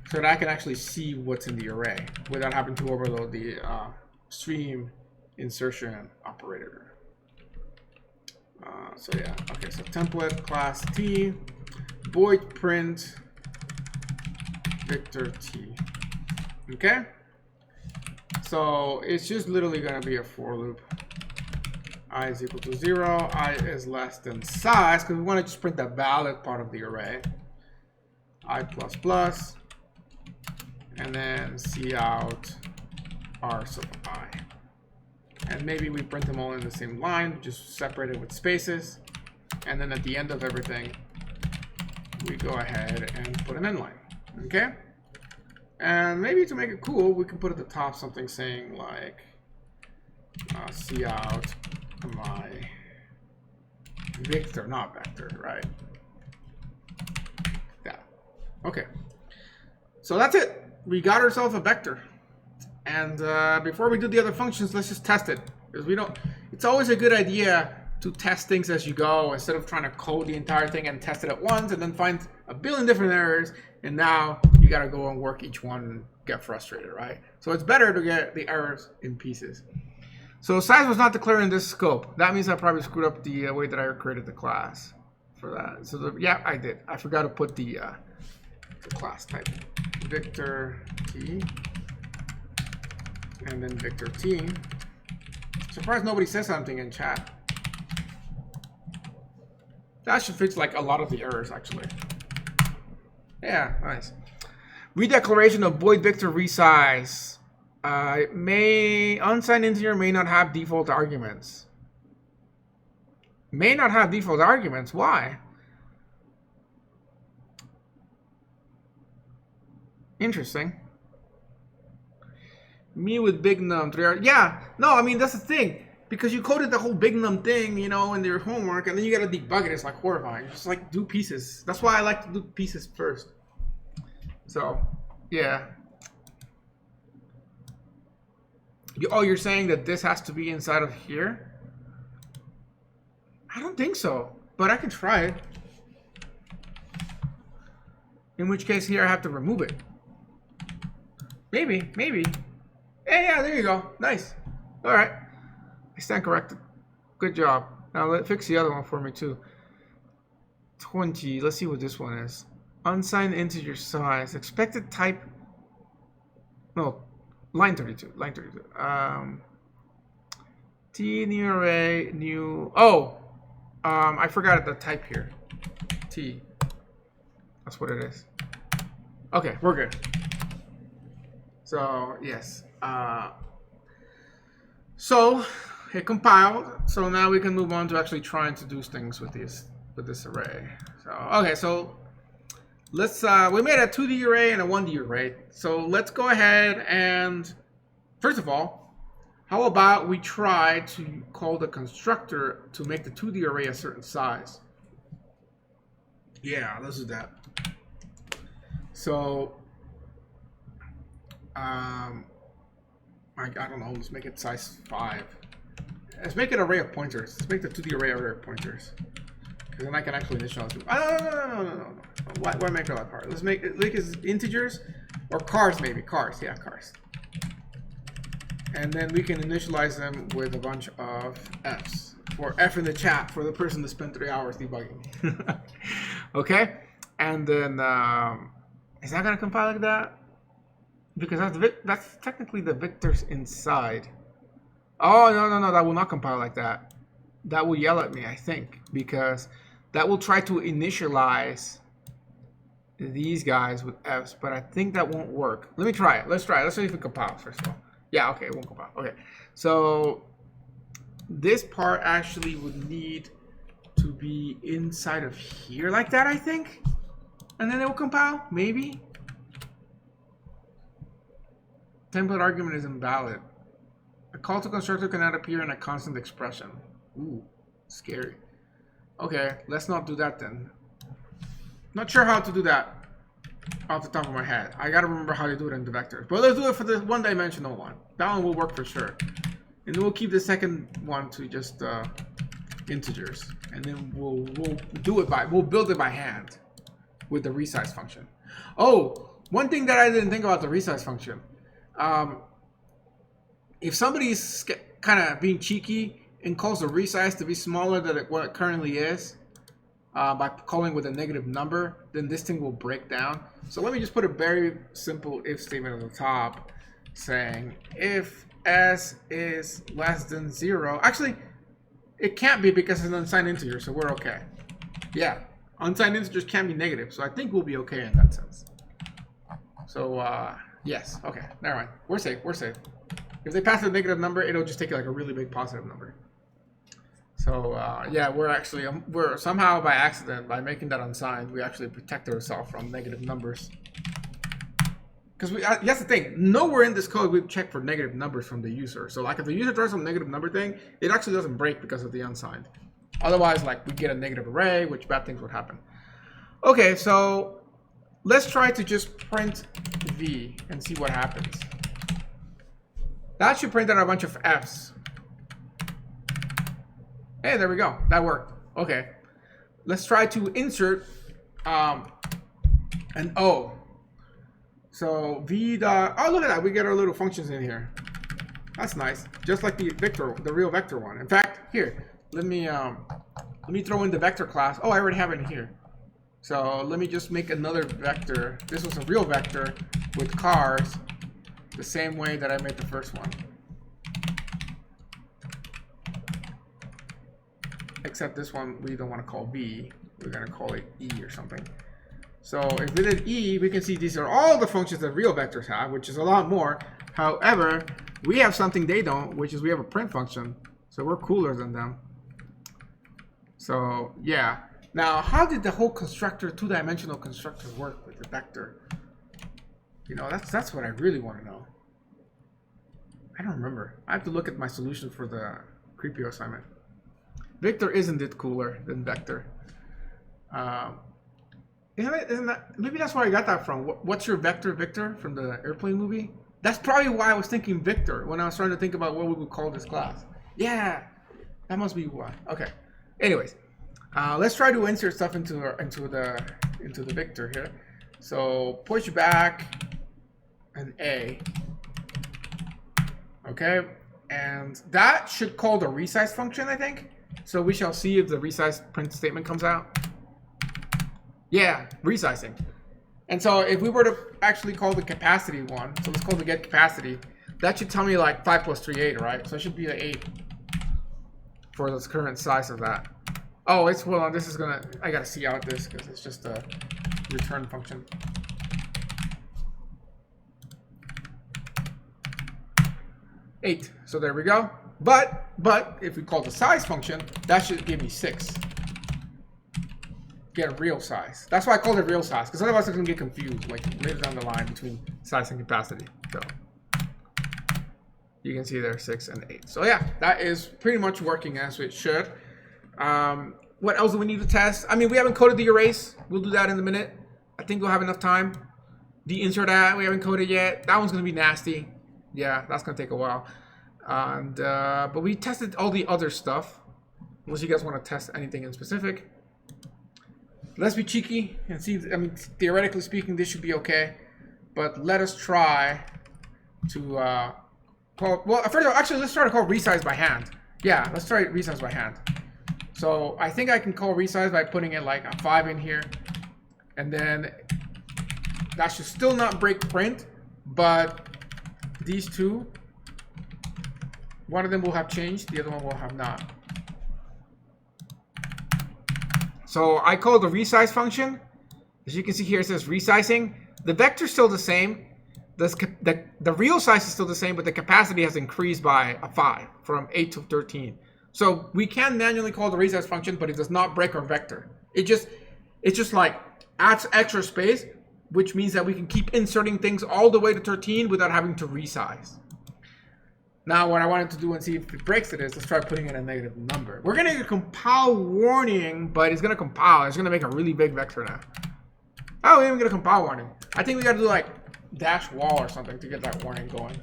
So that I can actually see what's in the array without having to overload the stream insertion operator. So yeah, okay, so template class T, void print Victor T. Okay, so it's just literally going to be a for loop. I is equal to 0, I is less than size, because we want to just print the valid part of the array. I plus plus, and then C out R sub I. And maybe we print them all in the same line, just separated with spaces. And then at the end of everything, we go ahead and put an end line. Okay? And maybe to make it cool, we can put at the top something saying like C out my Victor, not vector, right? Yeah. Okay. So that's it. We got ourselves a vector. And before we do the other functions, let's just test it. Because we don't, it's always a good idea to test things as you go instead of trying to code the entire thing and test it at once and then find a billion different errors. And now you got to go and work each one and get frustrated, right? So it's better to get the errors in pieces. So size was not declared in this scope. That means I probably screwed up the way that I created the class for that. So yeah, I did. I forgot to put the class type. Victor T. And then Victor T. Surprised nobody says something in chat. That should fix like a lot of the errors actually. Yeah, nice. Redeclaration of void Victor resize. Unsigned integer may not have default arguments. May not have default arguments. Why? Interesting. Me with big num 3R. Yeah, no, I mean that's the thing. Because you coded the whole big num thing, you know, in your homework, and then you gotta debug it. It's like horrifying. Just like do pieces. That's why I like to do pieces first. So, yeah. Oh, you're saying that this has to be inside of here? I don't think so, but I can try it. In which case here I have to remove it. Maybe, maybe. Yeah, there you go. Nice. All right. I stand corrected. Good job. Now let's fix the other one for me too. 20. Let's see what this one is. Unsigned integer size. Expected type. No. Line 32. Line 32. T new array new. Oh. I forgot the type here. T. That's what it is. Okay, we're good. So yes. So it compiled. So now we can move on to actually trying to do things with this array. So okay, so let's we made a 2D array and a 1D array. So let's go ahead and first of all, how about we try to call the constructor to make the 2D array a certain size? Yeah, let's do that. So I don't know, let's make it size 5. Let's make it an array of pointers. Let's make the 2D array of pointers. Because then I can actually initialize it. No. Why make it that hard? Let's make it like as integers or cars maybe. Cars, yeah, cars. And then we can initialize them with a bunch of F's. For F in the chat for the person that spent 3 hours debugging. Okay? And then is that gonna compile like that? Because that's technically the vectors inside. Oh, no, that will not compile like that. That will yell at me, I think, because that will try to initialize these guys with F's, but I think that won't work. Let me try it. Let's try it. Let's see if it compiles, first of all. Yeah, okay, it won't compile. Okay, so this part actually would need to be inside of here like that, I think. And then it will compile, maybe. Template argument is invalid. A call to constructor cannot appear in a constant expression. Ooh, scary. Okay, let's not do that then. Not sure how to do that off the top of my head. I gotta remember how to do it in the vectors. But let's do it for the one-dimensional one. That one will work for sure. And then we'll keep the second one to just integers. And then we'll build it by hand with the resize function. Oh, one thing that I didn't think about the resize function. If somebody's kind of being cheeky and calls the resize to be smaller than what it currently is, by calling with a negative number, then this thing will break down. So let me just put a very simple if statement on the top saying if s is less than 0. Actually, it can't be because it's an unsigned integer, so we're okay. Yeah, unsigned integers can't be negative, so I think we'll be okay in that sense. So yes, okay, never mind. We're safe, we're safe. If they pass a negative number, it'll just take like a really big positive number. So yeah, we're somehow by accident, by making that unsigned, we actually protect ourselves from negative numbers. Because that's the thing, nowhere in this code we've checked for negative numbers from the user. So like if the user tries some negative number thing, it actually doesn't break because of the unsigned. Otherwise, like we get a negative array, which bad things would happen. Okay, so let's try to just print v and see what happens. That should print out a bunch of f's. Hey, there we go. That worked. Okay. Let's try to insert an O. So v dot, oh look at that, we get our little functions in here. That's nice. Just like the vector, the real vector one. In fact, here, let me throw in the vector class. Oh, I already have it in here. So let me just make another vector. This was a real vector with cars, the same way that I made the first one. Except this one we don't want to call v. We're going to call it e or something. So if we did e, we can see these are all the functions that real vectors have, which is a lot more. However, we have something they don't, which is we have a print function. So we're cooler than them. So yeah. Now, how did the whole constructor, two-dimensional constructor work with the vector? You know, that's what I really want to know. I don't remember. I have to look at my solution for the Creepio assignment. Victor isn't it cooler than vector? Isn't that, maybe that's where I got that from. What's your vector, Victor, from the airplane movie? That's probably why I was thinking Victor when I was trying to think about what we would call this class. Yeah, that must be why. Okay. Anyways, let's try to insert stuff into the Victor here. So pushback an A. Okay, and that should call the resize function, I think. So we shall see if the resize print statement comes out. Yeah, resizing. And so if we were to actually call the capacity one, so let's call the get capacity, that should tell me like 5 plus 3, 8, right? So it should be an 8 for the current size of that. Oh, it's, well, this is gonna, I gotta see out this because it's just a return function. Eight. So there we go. But if we call the size function, that should give me 6. Get a real size. That's why I called it real size, because otherwise it's gonna get confused like later down the line between size and capacity. So you can see there 6 and 8. So yeah, that is pretty much working as it should. What else do we need to test? I mean, we haven't coded the erase. We'll do that in a minute. I think we'll have enough time. The insert at we haven't coded yet. That one's gonna be nasty. Yeah, that's gonna take a while. And but we tested all the other stuff. Unless you guys want to test anything in specific. Let's be cheeky and see. I mean, theoretically speaking, this should be okay. But let us try to call. Well, first of all, actually, let's try to call resize by hand. Yeah, let's try resize by hand. So I think I can call resize by putting in like a 5 in here, and then that should still not break print, but these two, one of them will have changed, the other one will have not. So I call the resize function. As you can see here, it says resizing. The vector's still the same. The real size is still the same, but the capacity has increased by a 5 from 8 to 13. So we can manually call the resize function, but it does not break our vector. It's just like adds extra space, which means that we can keep inserting things all the way to 13 without having to resize. Now, what I wanted to do and see if it breaks it is, let's try putting in a negative number. We're gonna get a compile warning, but it's gonna compile. It's gonna make a really big vector now. Oh, we didn't get a compile warning. I think we gotta do like dash wall or something to get that warning going.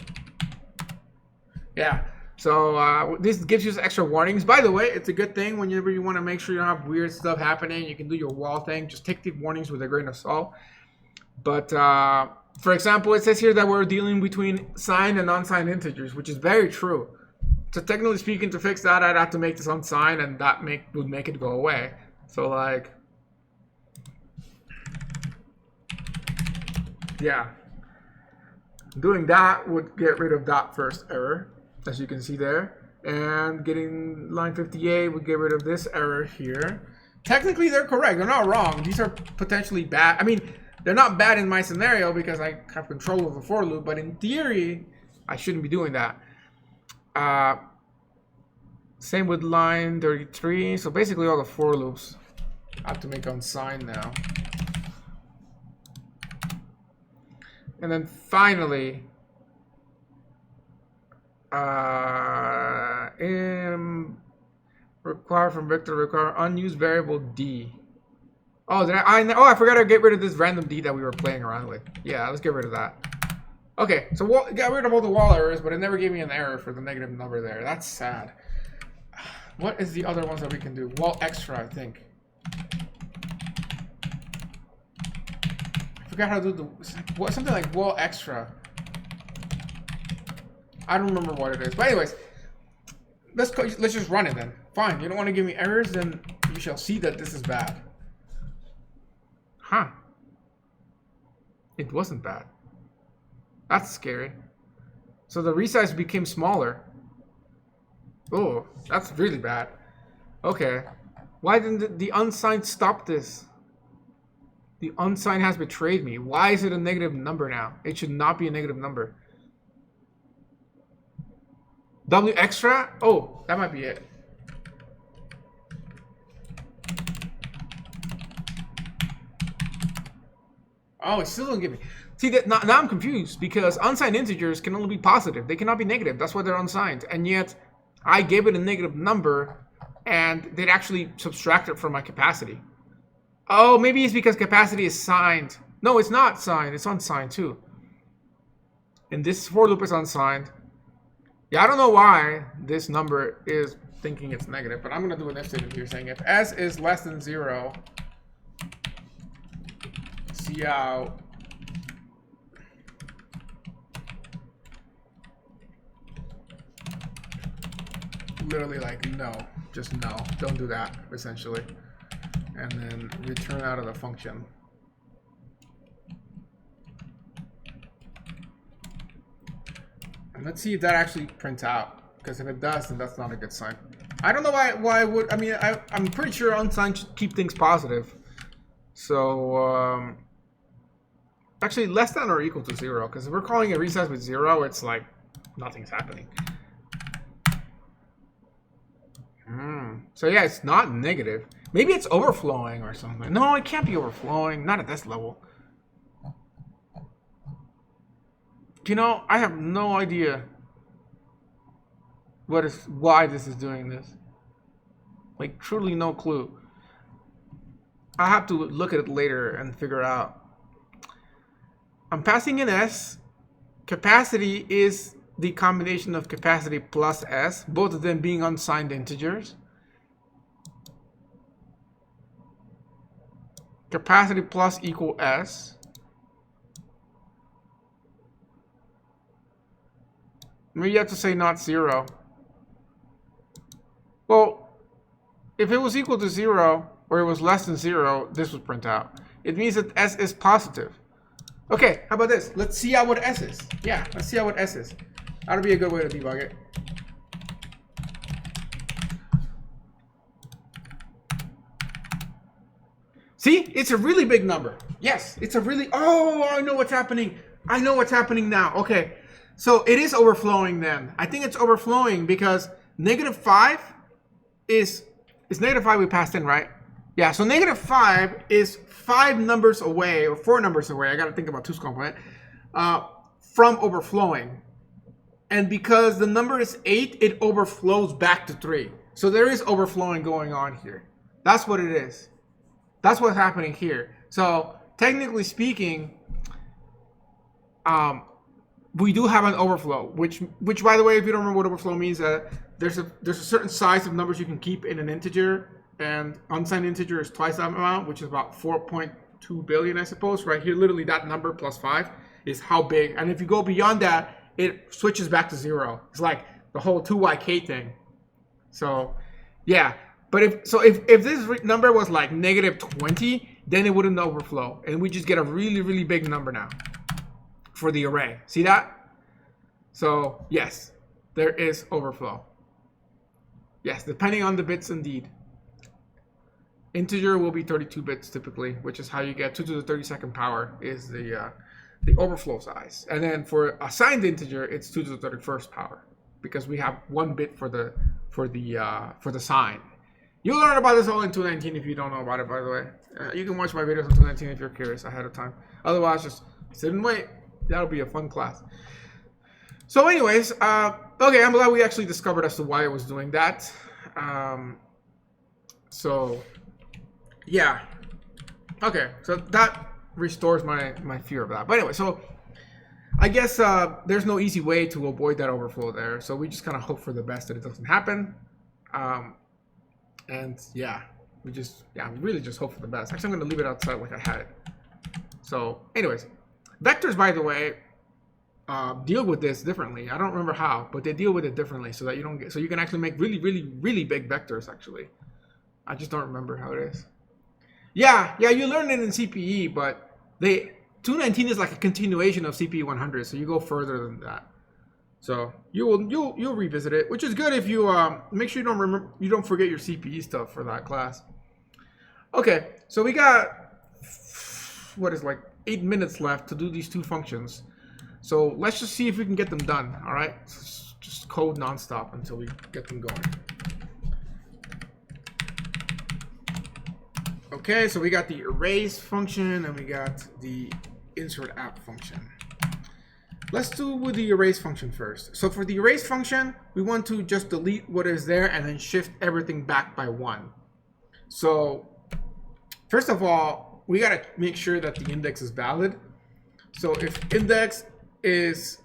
Yeah, so this gives you extra warnings. By the way, it's a good thing whenever you wanna make sure you don't have weird stuff happening. You can do your wall thing. Just take the warnings with a grain of salt. But for example, it says here that we're dealing between signed and unsigned integers, which is very true. So technically speaking, to fix that, I'd have to make this unsigned, and that would make it go away. So like, yeah, doing that would get rid of that first error, as you can see there, and getting line 58 would get rid of this error here. Technically, they're correct. They're not wrong. These are potentially bad. I mean, they're not bad in my scenario because I have control of the for loop, but in theory, I shouldn't be doing that. Same with line 33. So basically all the for loops I have to make unsigned now. And then finally, require from Victor, require unused variable D. Oh, I forgot to get rid of this random D that we were playing around with. Yeah, let's get rid of that. Okay, so got rid of all the wall errors, but it never gave me an error for the negative number there. That's sad. What is the other ones that we can do? Wall extra, I think. I forgot how to do something like wall extra. I don't remember what it is. But anyways, let's just run it then. Fine, you don't want to give me errors, then you shall see that this is bad. Huh. It wasn't bad. That's scary. So the resize became smaller. Oh, that's really bad. Okay. Why didn't the unsigned stop this? The unsigned has betrayed me. Why is it a negative number now? It should not be a negative number. W extra? Oh, that might be it. Oh, it still don't give me. See, that now I'm confused because unsigned integers can only be positive. They cannot be negative. That's why they're unsigned. And yet, I gave it a negative number, and they'd actually subtract it from my capacity. Oh, maybe it's because capacity is signed. No, it's not signed. It's unsigned too. And this for loop is unsigned. Yeah, I don't know why this number is thinking it's negative, but I'm going to do an if statement here saying if s is less than 0, cout literally like no, just no, don't do that essentially, and then return out of the function. And let's see if that actually prints out, because if it does, then that's not a good sign. I don't know why would, I mean, I'm pretty sure unsigned should keep things positive. So actually less than or equal to 0, because if we're calling it resize with 0, it's like nothing's happening. So yeah, it's not negative. Maybe it's overflowing or something. No, it can't be overflowing. Not at this level. You know, I have no idea why this is doing this. Like, truly no clue. I have to look at it later and figure it out. I'm passing in S. Capacity is the combination of capacity plus S, both of them being unsigned integers. Capacity plus equal S. Maybe you have to say not 0. Well, if it was equal to 0 or it was less than 0, this would print out. It means that S is positive. Okay, how about this? Let's see out what S is. Yeah, let's see out what S is. That'll be a good way to debug it. See, it's a really big number. Yes, it's a really, oh, I know what's happening. I know what's happening now. Okay, so it is overflowing then. I think it's overflowing because -5 is -5 we passed in, right? Yeah, so -5 is 5 numbers away, or 4 numbers away. I got to think about 2's complement, from overflowing. And because the number is 8, it overflows back to 3. So there is overflowing going on here. That's what it is. That's what's happening here. So technically speaking, we do have an overflow, which by the way, if you don't remember what overflow means, there's a certain size of numbers you can keep in an integer, and unsigned integer is twice that amount, which is about 4.2 billion, I suppose. Right here, literally that number plus 5 is how big. And if you go beyond that, it switches back to 0. It's like the whole 2yk thing. So yeah, but if this number was like -20, then it wouldn't overflow, and we just get a really, really big number now for the array. See that? So yes, there is overflow. Yes, depending on the bits indeed. Integer will be 32 bits typically, which is how you get 2 to the 32nd power is the overflow size. And then for assigned integer, it's 2 to the 31st power, because we have 1 bit for the sign. You'll learn about this all in 219 if you don't know about it, by the way. You can watch my videos on 219 if you're curious ahead of time. Otherwise, just sit and wait. That'll be a fun class. So anyways, okay, I'm glad we actually discovered as to why it was doing that. So yeah, okay, so that restores my fear of that. But anyway, so I guess there's no easy way to avoid that overflow there, so we just kind of hope for the best that it doesn't happen. And yeah, we really just hope for the best. Actually, I'm going to leave it outside like I had it. So anyways, vectors, by the way, deal with this differently. I don't remember how, but they deal with it differently so that you can actually make really, really, really big vectors actually. I just don't remember how it is. Yeah, you learn it in CPE, but 219 is like a continuation of CPE 100, so you go further than that. So you'll revisit it, which is good if you make sure you don't forget your CPE stuff for that class. Okay, so we got what is like 8 minutes left to do these 2 functions. So let's just see if we can get them done. All right, just code nonstop until we get them going. Okay, so we got the erase function and we got the insert app function. Let's do with the erase function first. So for the erase function, we want to just delete what is there and then shift everything back by 1. So first of all, we got to make sure that the index is valid. So if index is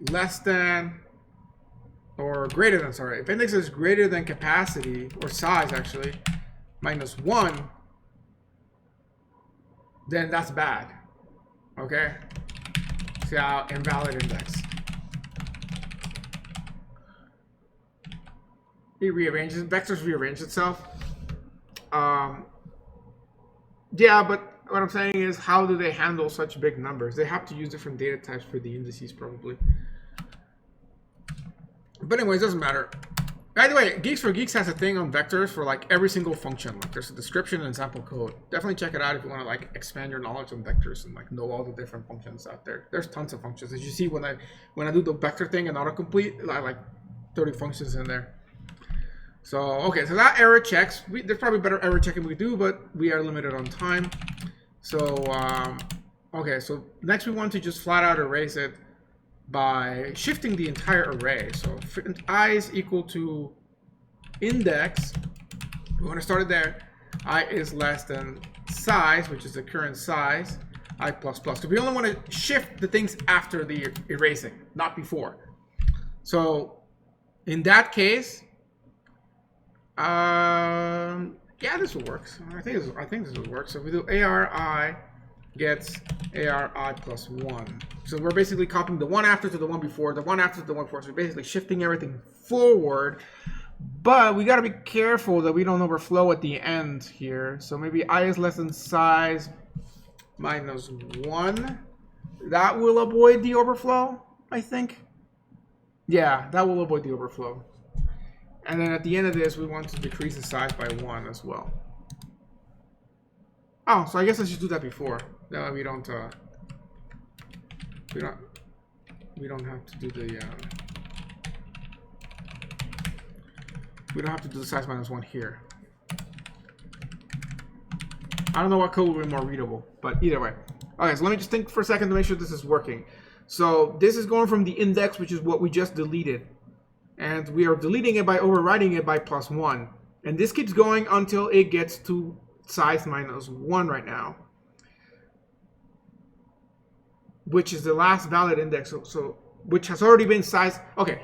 less than or greater than, sorry, if index is greater than capacity or size actually, minus 1, then that's bad. Okay? See how invalid index. It rearranges, vectors rearrange itself. Yeah, but what I'm saying is, how do they handle such big numbers? They have to use different data types for the indices probably. But anyways, doesn't matter. By the way, Geeks for Geeks has a thing on vectors for like every single function. Like there's a description and sample code. Definitely check it out if you want to like expand your knowledge on vectors and like know all the different functions out there. There's tons of functions. As you see when I do the vector thing and autocomplete, I like 30 functions in there. So okay, so that error checks. There's probably better error checking we do, but we are limited on time. So okay, so next we want to just flat out erase it by shifting the entire array. So I is equal to index. We want to start it there. I is less than size, which is the current size, I plus plus. So we only want to shift the things after the erasing, not before. So in that case, yeah, this will work. I think this will work. So we do ARI gets ARI plus 1. So we're basically copying the one after to the one before, the one after to the one before. So we're basically shifting everything forward. But we got to be careful that we don't overflow at the end here. So maybe I is less than size minus 1. That will avoid the overflow, I think. Yeah, that will avoid the overflow. And then at the end of this, we want to decrease the size by 1 as well. Oh, so I guess I should do that before. No, we don't have to do the we don't have to do the size minus 1 here. I don't know what code will be more readable, but either way. Okay, so let me just think for a second to make sure this is working. So this is going from the index, which is what we just deleted. And we are deleting it by overriding it by plus 1. And this keeps going until it gets to size minus 1 right now, which is the last valid index, so which has already been sized. Okay,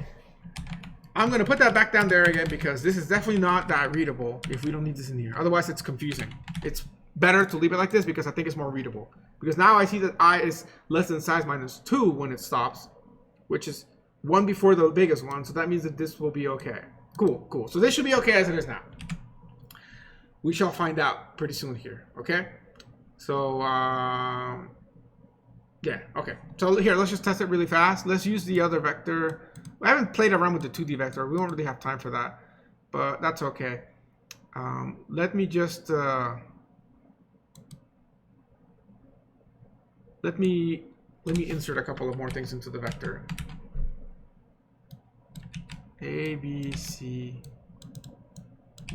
I'm going to put that back down there again because this is definitely not that readable if we don't need this in here. Otherwise, it's confusing. It's better to leave it like this because I think it's more readable. Because now I see that I is less than size minus 2 when it stops, which is 1 before the biggest one, so that means that this will be okay. Cool, cool. So this should be okay as it is now. We shall find out pretty soon here, okay? So, yeah, okay. So here, let's just test it really fast. Let's use the other vector. I haven't played around with the 2D vector. We don't really have time for that, but that's okay. Let me just, let me insert a couple of more things into the vector. A, B, C,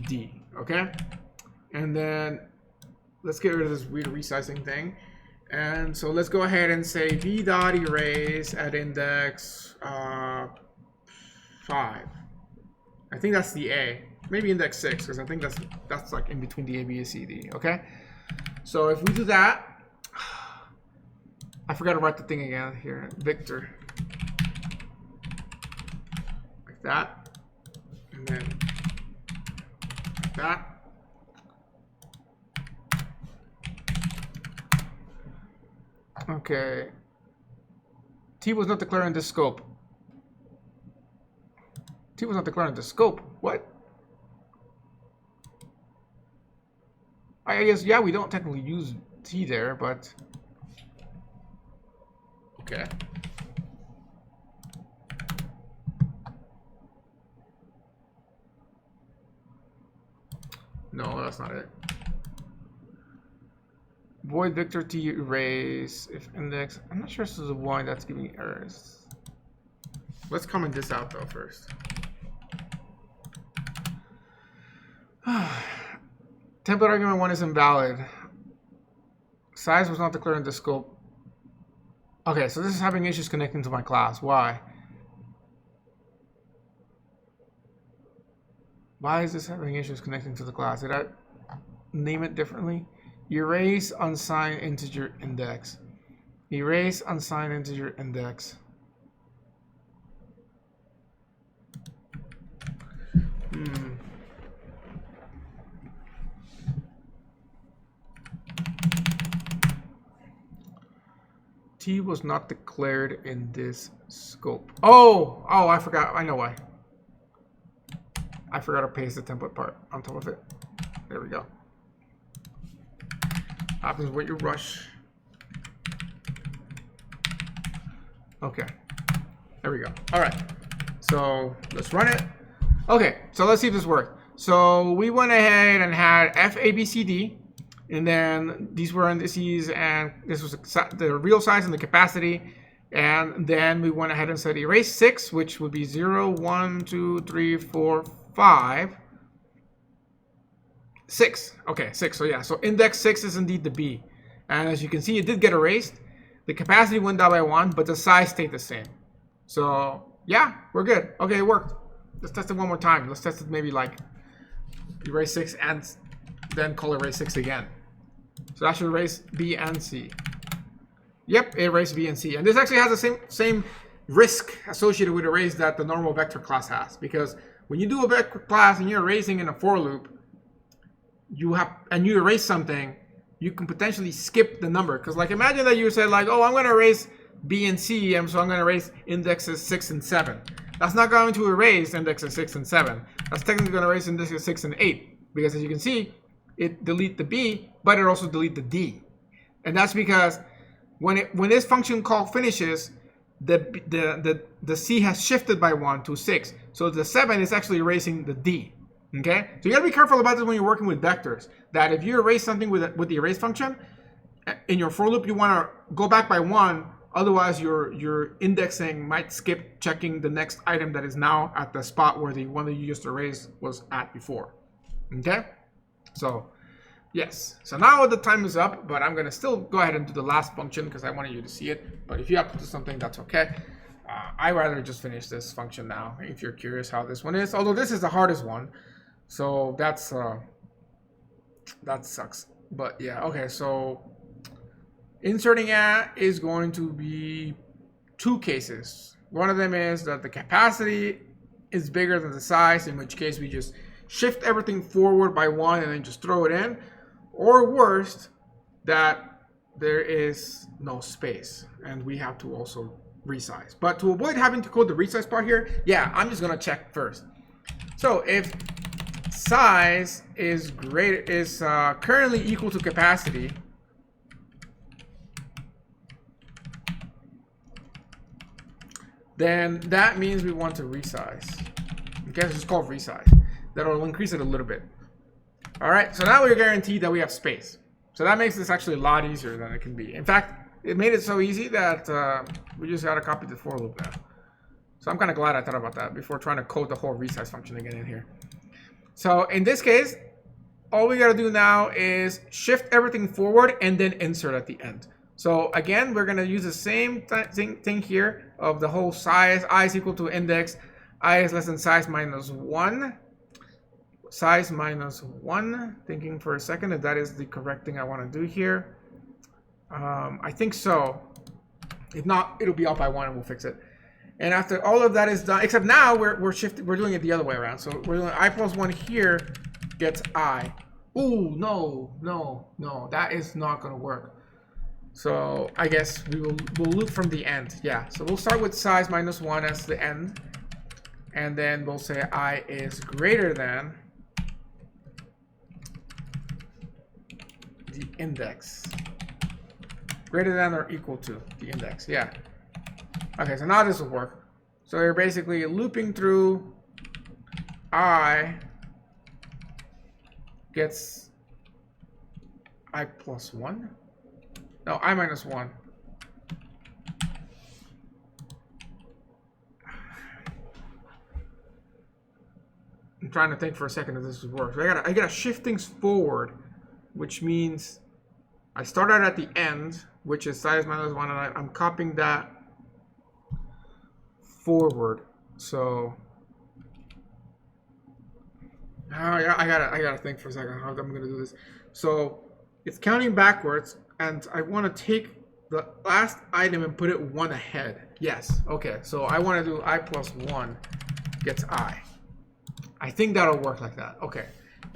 D, okay? And then let's get rid of this weird resizing thing. And so let's go ahead and say v dot erase at index 5. I think that's the A. Maybe index 6, because I think that's like in between the A, B, and C, D, okay? So if we do that, I forgot to write the thing again here, Victor. Like that. And then like that. Okay. T was not declared in this scope. T was not declared in the scope. What? I guess, yeah, we don't technically use T there, but okay. No, that's not it. Void Victor T erase if index. I'm not sure this is a Y that's giving errors. Let's comment this out though first. Template argument 1 is invalid. Size was not declared in the scope. Okay, so this is having issues connecting to my class. Why? Why is this having issues connecting to the class? Did I name it differently? Erase unsigned integer index. Erase unsigned integer index. T was not declared in this scope. Oh, I forgot. I know why. I forgot to paste the template part on top of it. There we go. Happens when you rush. Okay. There we go. All right. So let's run it. Okay. So let's see if this worked. So we went ahead and had F, A, B, C, D. And then these were indices, and this was the real size and the capacity. And then we went ahead and said erase 6, which would be 0, 1, 2, 3, 4, 5, 6. Okay, 6. So yeah, so index 6 is indeed the B. And as you can see, it did get erased. The capacity went down by 1, but the size stayed the same. So yeah, we're good. Okay, it worked. Let's test it one more time. Let's test it maybe like erase 6 and then call erase 6 again. So that should erase B and C. Yep, it erased B and C. And this actually has the same risk associated with erase that the normal vector class has. Because when you do a vector class and you're erasing in a for loop, you erase something, you can potentially skip the number. Because like imagine that you said like, oh, I'm going to erase B and C, and so I'm going to erase indexes 6 and 7. That's not going to erase indexes 6 and 7. That's technically going to erase indexes 6 and 8. Because as you can see, it delete the B, but it also delete the D. And that's because when this function call finishes, the C has shifted by 1 to 6. So the 7 is actually erasing the D. Okay? So you gotta be careful about this when you're working with vectors. That if you erase something with the erase function, in your for loop you wanna go back by 1, otherwise your indexing might skip checking the next item that is now at the spot where the one that you just erased was at before. Okay? So, yes. So now the time is up, but I'm going to still go ahead and do the last function because I wanted you to see it. But if you have to do something, that's okay. I'd rather just finish this function now if you're curious how this one is. Although this is the hardest one. So that sucks. But yeah, okay. So inserting at is going to be 2 cases. One of them is that the capacity is bigger than the size, in which case we just shift everything forward by 1 and then just throw it in. Or worst, that there is no space and we have to also resize. But to avoid having to code the resize part here, yeah, I'm just gonna check first. So if size is currently equal to capacity, then that means we want to resize. Okay, so it's called resize. That'll increase it a little bit. All right, so now we're guaranteed that we have space. So that makes this actually a lot easier than it can be. In fact, it made it so easy that we just got to copy the for loop now. So I'm kind of glad I thought about that before trying to code the whole resize function again in here. So in this case, all we got to do now is shift everything forward and then insert at the end. So again, we're going to use the same thing here of the whole size. I is equal to index. I is less than size minus 1. Size minus 1. Thinking for a second if that is the correct thing I want to do here. I think so. If not, it'll be off by 1 and we'll fix it. And after all of that is done, except now we're doing it the other way around. So we're doing I plus 1 here gets I. Ooh, no, that is not gonna work. So I guess we'll loop from the end. Yeah. So we'll start with size minus 1 as the end, and then we'll say I is greater than the index. Greater than or equal to the index. Yeah. Okay, so now this will work. So you're basically looping through I gets I plus 1. No, I minus 1. I'm trying to think for a second if this would work. So I gotta shift things forward, which means I start out at the end which is size minus 1, and I'm copying that forward. So I gotta think for a second how I'm gonna do this. So it's counting backwards, and I want to take the last item and put it 1 ahead. Yes. Okay. So I want to do I plus 1 gets I. I think that'll work like that. Okay.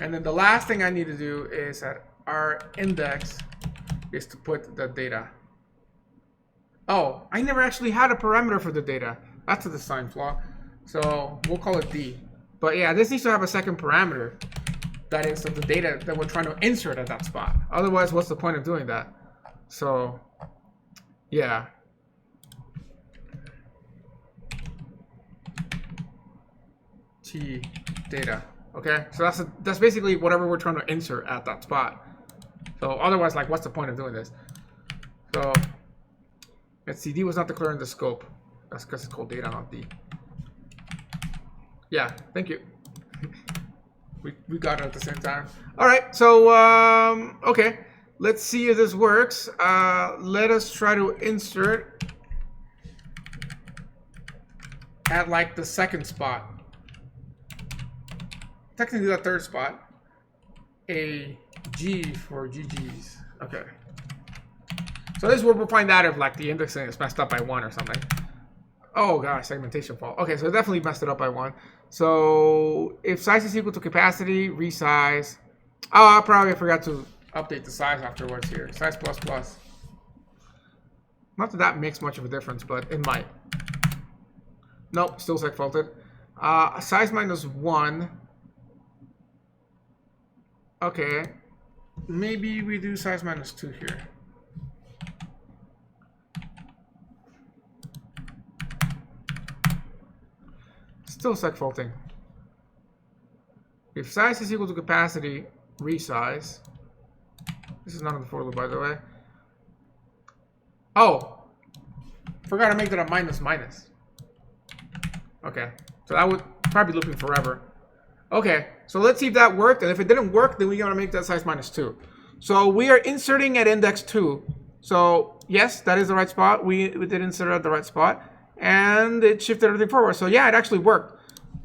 And then the last thing I need to do is at our index is to put the data. Oh, I never actually had a parameter for the data. That's a design flaw. So we'll call it D. But yeah, this needs to have a second parameter. That is of the data that we're trying to insert at that spot. Otherwise, what's the point of doing that? So, yeah. T data. Okay, so that's basically whatever we're trying to insert at that spot. So otherwise, like, what's the point of doing this? So let's see. D was not declared in the scope. That's because it's called data, not D. Yeah, thank you. We got it at the same time. All right, so okay, let's see if this works. Let us try to insert at like the second spot. Technically the third spot. A G for GGs. Okay. So this is where we'll find out if like the indexing is messed up by 1 or something. Oh gosh, segmentation fault. Okay, so it definitely messed it up by 1. So if size is equal to capacity, resize. Oh, I probably forgot to update the size afterwards here. Size plus plus. Not that that makes much of a difference, but it might. Nope, still seg faulted. Size minus 1. Okay. Maybe we do size minus 2 here. Still seg faulting. If size is equal to capacity, resize. This is not in the for loop, by the way. Oh, forgot to make that a minus minus. Okay, so that would probably be looping forever. Okay, so let's see if that worked, and if it didn't work, then we gotta make that size minus 2. So we are inserting at index 2. So yes, that is the right spot. We did insert at the right spot. And it shifted everything forward. So yeah, it actually worked.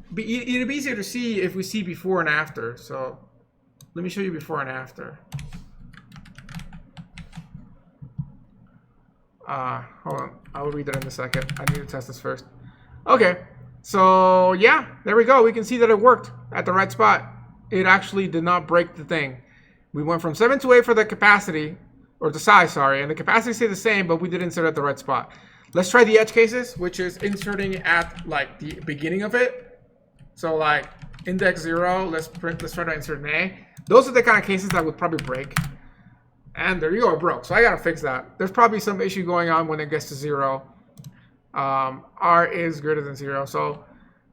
It'd be easier to see if we see before and after. So let me show you before and after. Hold on. I'll read that in a second. I need to test this first. Okay. So yeah, there we go. We can see that it worked at the right spot. It actually did not break the thing. We went from 7 to 8 for the capacity, or the size, sorry. And the capacity stayed the same, but we did insert at the right spot. Let's try the edge cases, which is inserting at like the beginning of it. So like index 0, let's try to insert an A. Those are the kind of cases that would probably break. And there you go, it broke. So I gotta fix that. There's probably some issue going on when it gets to 0. R is greater than 0. So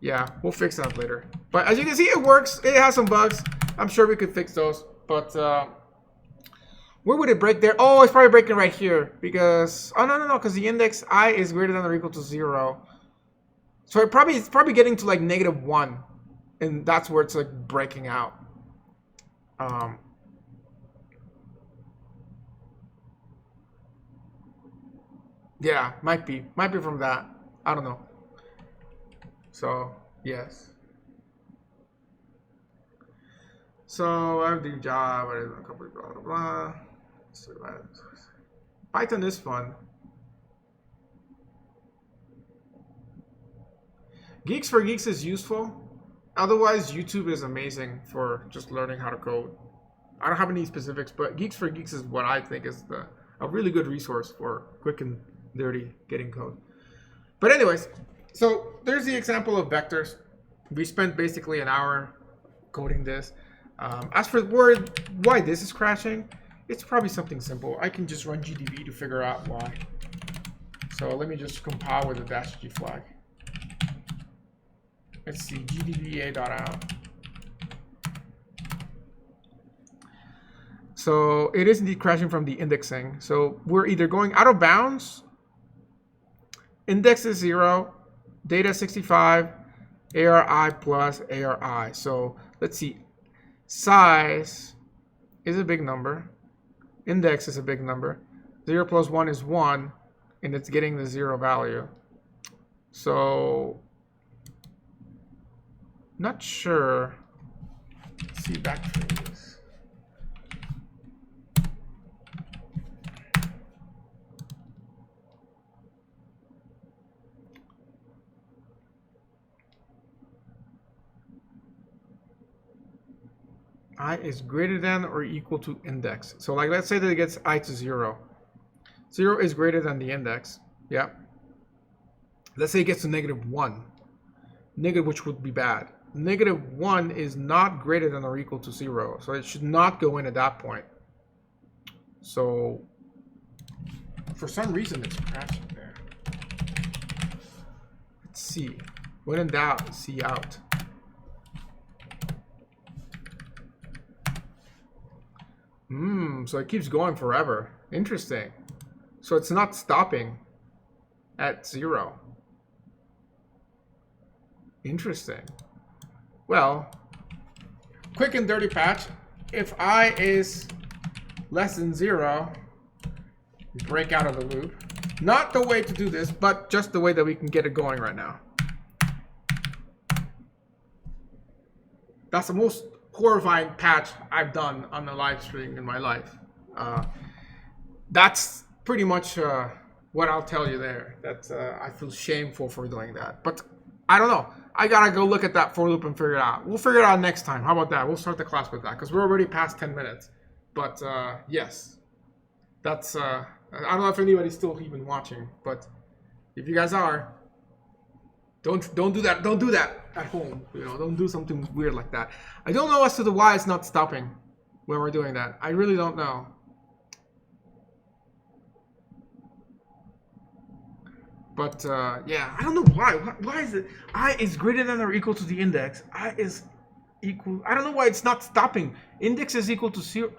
yeah, we'll fix that later. But as you can see, it works. It has some bugs. I'm sure we could fix those. But where would it break there? Oh, it's probably breaking right here because no, because the index I is greater than or equal to 0. So it's probably getting to like -1, and that's where it's like breaking out. Yeah, might be from that. I don't know. So yes. So I do job, blah blah blah. Python is fun. Geeks for Geeks is useful. Otherwise, YouTube is amazing for just learning how to code. I don't have any specifics, but Geeks for Geeks is what I think is a really good resource for quick and dirty getting code. But anyways, so there's the example of vectors. We spent basically an hour coding this. As for why this is crashing, it's probably something simple. I can just run GDB to figure out why. So let me just compile with a -g flag. Let's see, gdba.out. So it is indeed crashing from the indexing. So we're either going out of bounds, index is 0, data 65, ARI plus ARI. So let's see, size is a big number, index is a big number. 0 plus 1 is 1, and it's getting the 0 value. So, not sure. Let's see back for this. I is greater than or equal to index. So like, let's say that it gets I to 0. 0 is greater than the index. Yeah. Let's say it gets to -1. Negative, which would be bad. -1 is not greater than or equal to 0. So it should not go in at that point. So for some reason it's crashing there. Let's see. When in doubt, see out. So it keeps going forever. Interesting. So it's not stopping at 0. Interesting. Well, quick and dirty patch. If I is less than 0, break out of the loop. Not the way to do this, but just the way that we can get it going right now. That's the most horrifying patch I've done on the live stream in my life. That's pretty much what I'll tell you there. That I feel shameful for doing that. But I don't know. I gotta go look at that for loop and figure it out. We'll figure it out next time. How about that? We'll start the class with that because we're already past 10 minutes. But yes, that's. I don't know if anybody's still even watching, but if you guys are, don't do that. Don't do that at home. You know, don't do something weird like that. I don't know as to the why it's not stopping when we're doing that. I really don't know. But yeah, I don't know why. Why is it I is greater than or equal to the index? I is equal. I don't know why it's not stopping. Index is equal to 0.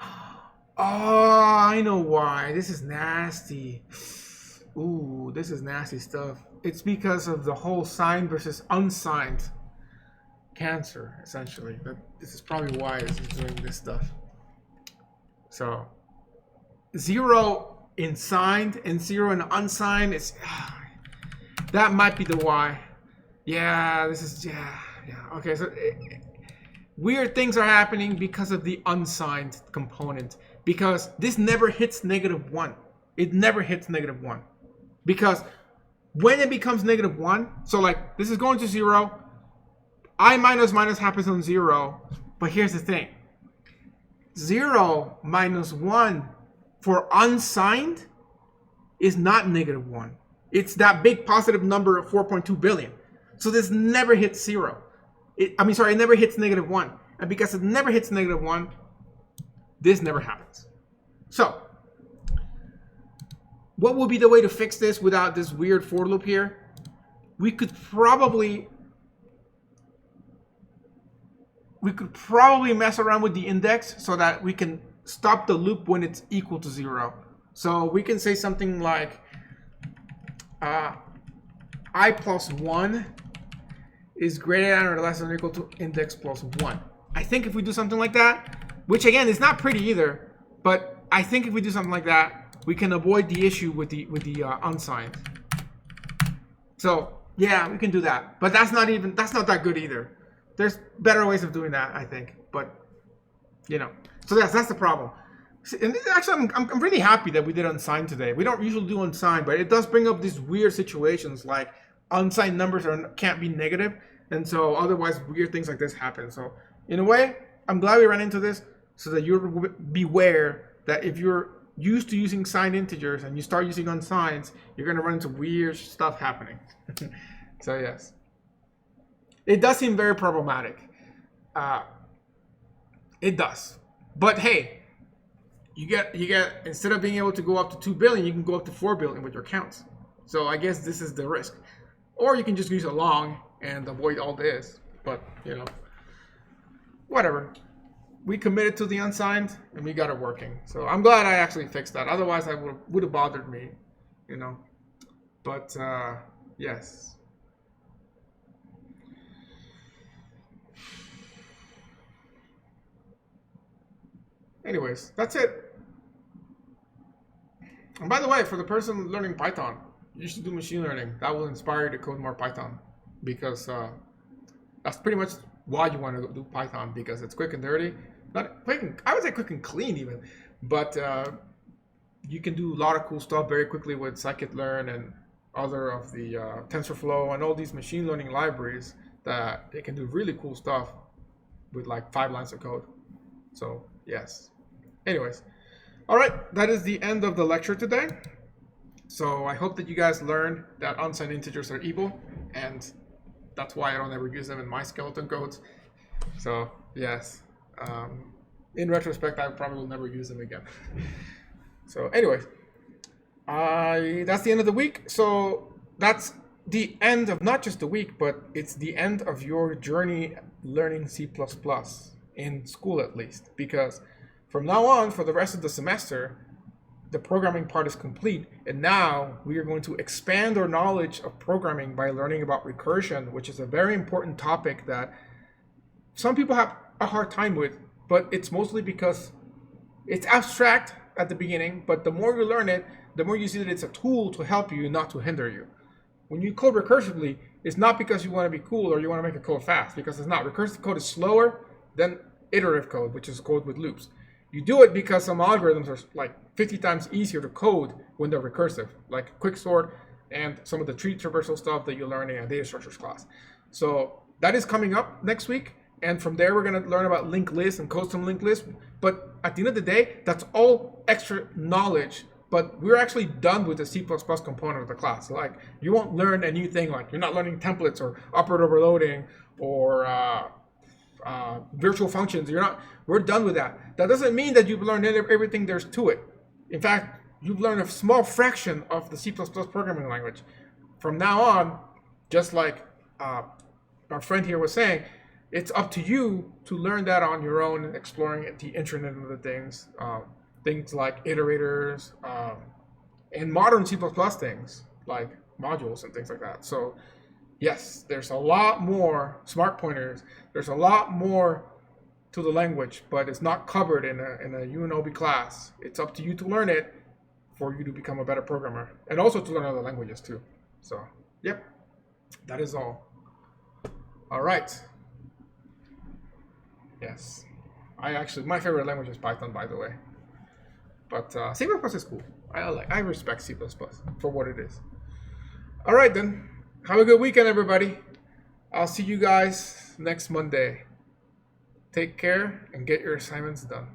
Oh, I know why. This is nasty. Ooh, this is nasty stuff. It's because of the whole signed versus unsigned cancer, essentially. This is probably why it's doing this stuff. So 0 in signed and 0 in unsigned is. That might be the why. Yeah, this is, yeah. Okay, so weird things are happening because of the unsigned component. Because this never hits -1. It never hits -1. Because when it becomes -1, so like this is going to 0, I minus happens on 0. But here's the thing. 0 minus 1 for unsigned is not -1. It's that big positive number of 4.2 billion. So this never hits 0. It never hits -1. And because it never hits -1, this never happens. So, what would be the way to fix this without this weird for loop here? We could probably mess around with the index so that we can stop the loop when it's equal to 0. So we can say something like I plus 1 is greater than or less than or equal to index plus 1. I think if we do something like that, which again is not pretty either, but I think if we do something like that, we can avoid the issue with the unsigned. So yeah, we can do that, but that's not that good either. There's better ways of doing that, I think, but you know. So that's the problem. And actually, I'm really happy that we did unsigned today. We don't usually do unsigned, but it does bring up these weird situations like unsigned numbers can't be negative, and so otherwise weird things like this happen. So in a way, I'm glad we ran into this so that you're beware that if you're used to using signed integers and you start using unsigned, you're going to run into weird stuff happening. So yes, it does seem very problematic. It does, but hey. You get instead of being able to go up to 2 billion, you can go up to 4 billion with your counts. So I guess this is the risk. Or you can just use a long and avoid all this. But, you know, whatever. We committed to the unsigned and we got it working. So I'm glad I actually fixed that. Otherwise, I would have bothered me, you know. But, yes. Anyways, that's it. And by the way, for the person learning Python, you should do machine learning. That will inspire you to code more Python, because that's pretty much why you want to do Python, because it's quick and dirty. Not quick and, I would say quick and clean even, but you can do a lot of cool stuff very quickly with scikit-learn and other of the TensorFlow and all these machine learning libraries that they can do really cool stuff with like 5 lines of code. So yes. Anyways, all right, that is the end of the lecture today. So I hope that you guys learned that unsigned integers are evil, and that's why I don't ever use them in my skeleton codes. So yes, in retrospect, I probably will never use them again. So anyways, that's the end of the week. So that's the end of not just the week, but it's the end of your journey learning C++, in school at least, because from now on, for the rest of the semester, the programming part is complete, and now we are going to expand our knowledge of programming by learning about recursion, which is a very important topic that some people have a hard time with, but it's mostly because it's abstract at the beginning, but the more you learn it, the more you see that it's a tool to help you, not to hinder you. When you code recursively, it's not because you want to be cool or you want to make a code fast, because it's not. Recursive code is slower than iterative code, which is code with loops. You do it because some algorithms are like 50 times easier to code when they're recursive, like quicksort and some of the tree traversal stuff that you learn in a data structures class. So that is coming up next week. And from there, we're going to learn about linked lists and custom linked lists. But at the end of the day, that's all extra knowledge. But we're actually done with the C++ component of the class. So like, you won't learn a new thing. Like, you're not learning templates or operator overloading or virtual functions. We're done with that. That doesn't mean that you've learned everything there's to it. In fact, you've learned a small fraction of the C++ programming language. From now on, just like our friend here was saying, it's up to you to learn that on your own, exploring the Internet of the things, things like iterators, and modern C++ things like modules and things like that. So yes, there's a lot more smart pointers. There's a lot more to the language, but it's not covered in a UNOB class. It's up to you to learn it for you to become a better programmer, and also to learn other languages too. So yep, that is all. All right. Yes, my favorite language is Python, by the way. But C++ is cool. I respect C++ for what it is. All right then. Have a good weekend, everybody. I'll see you guys next Monday. Take care and get your assignments done.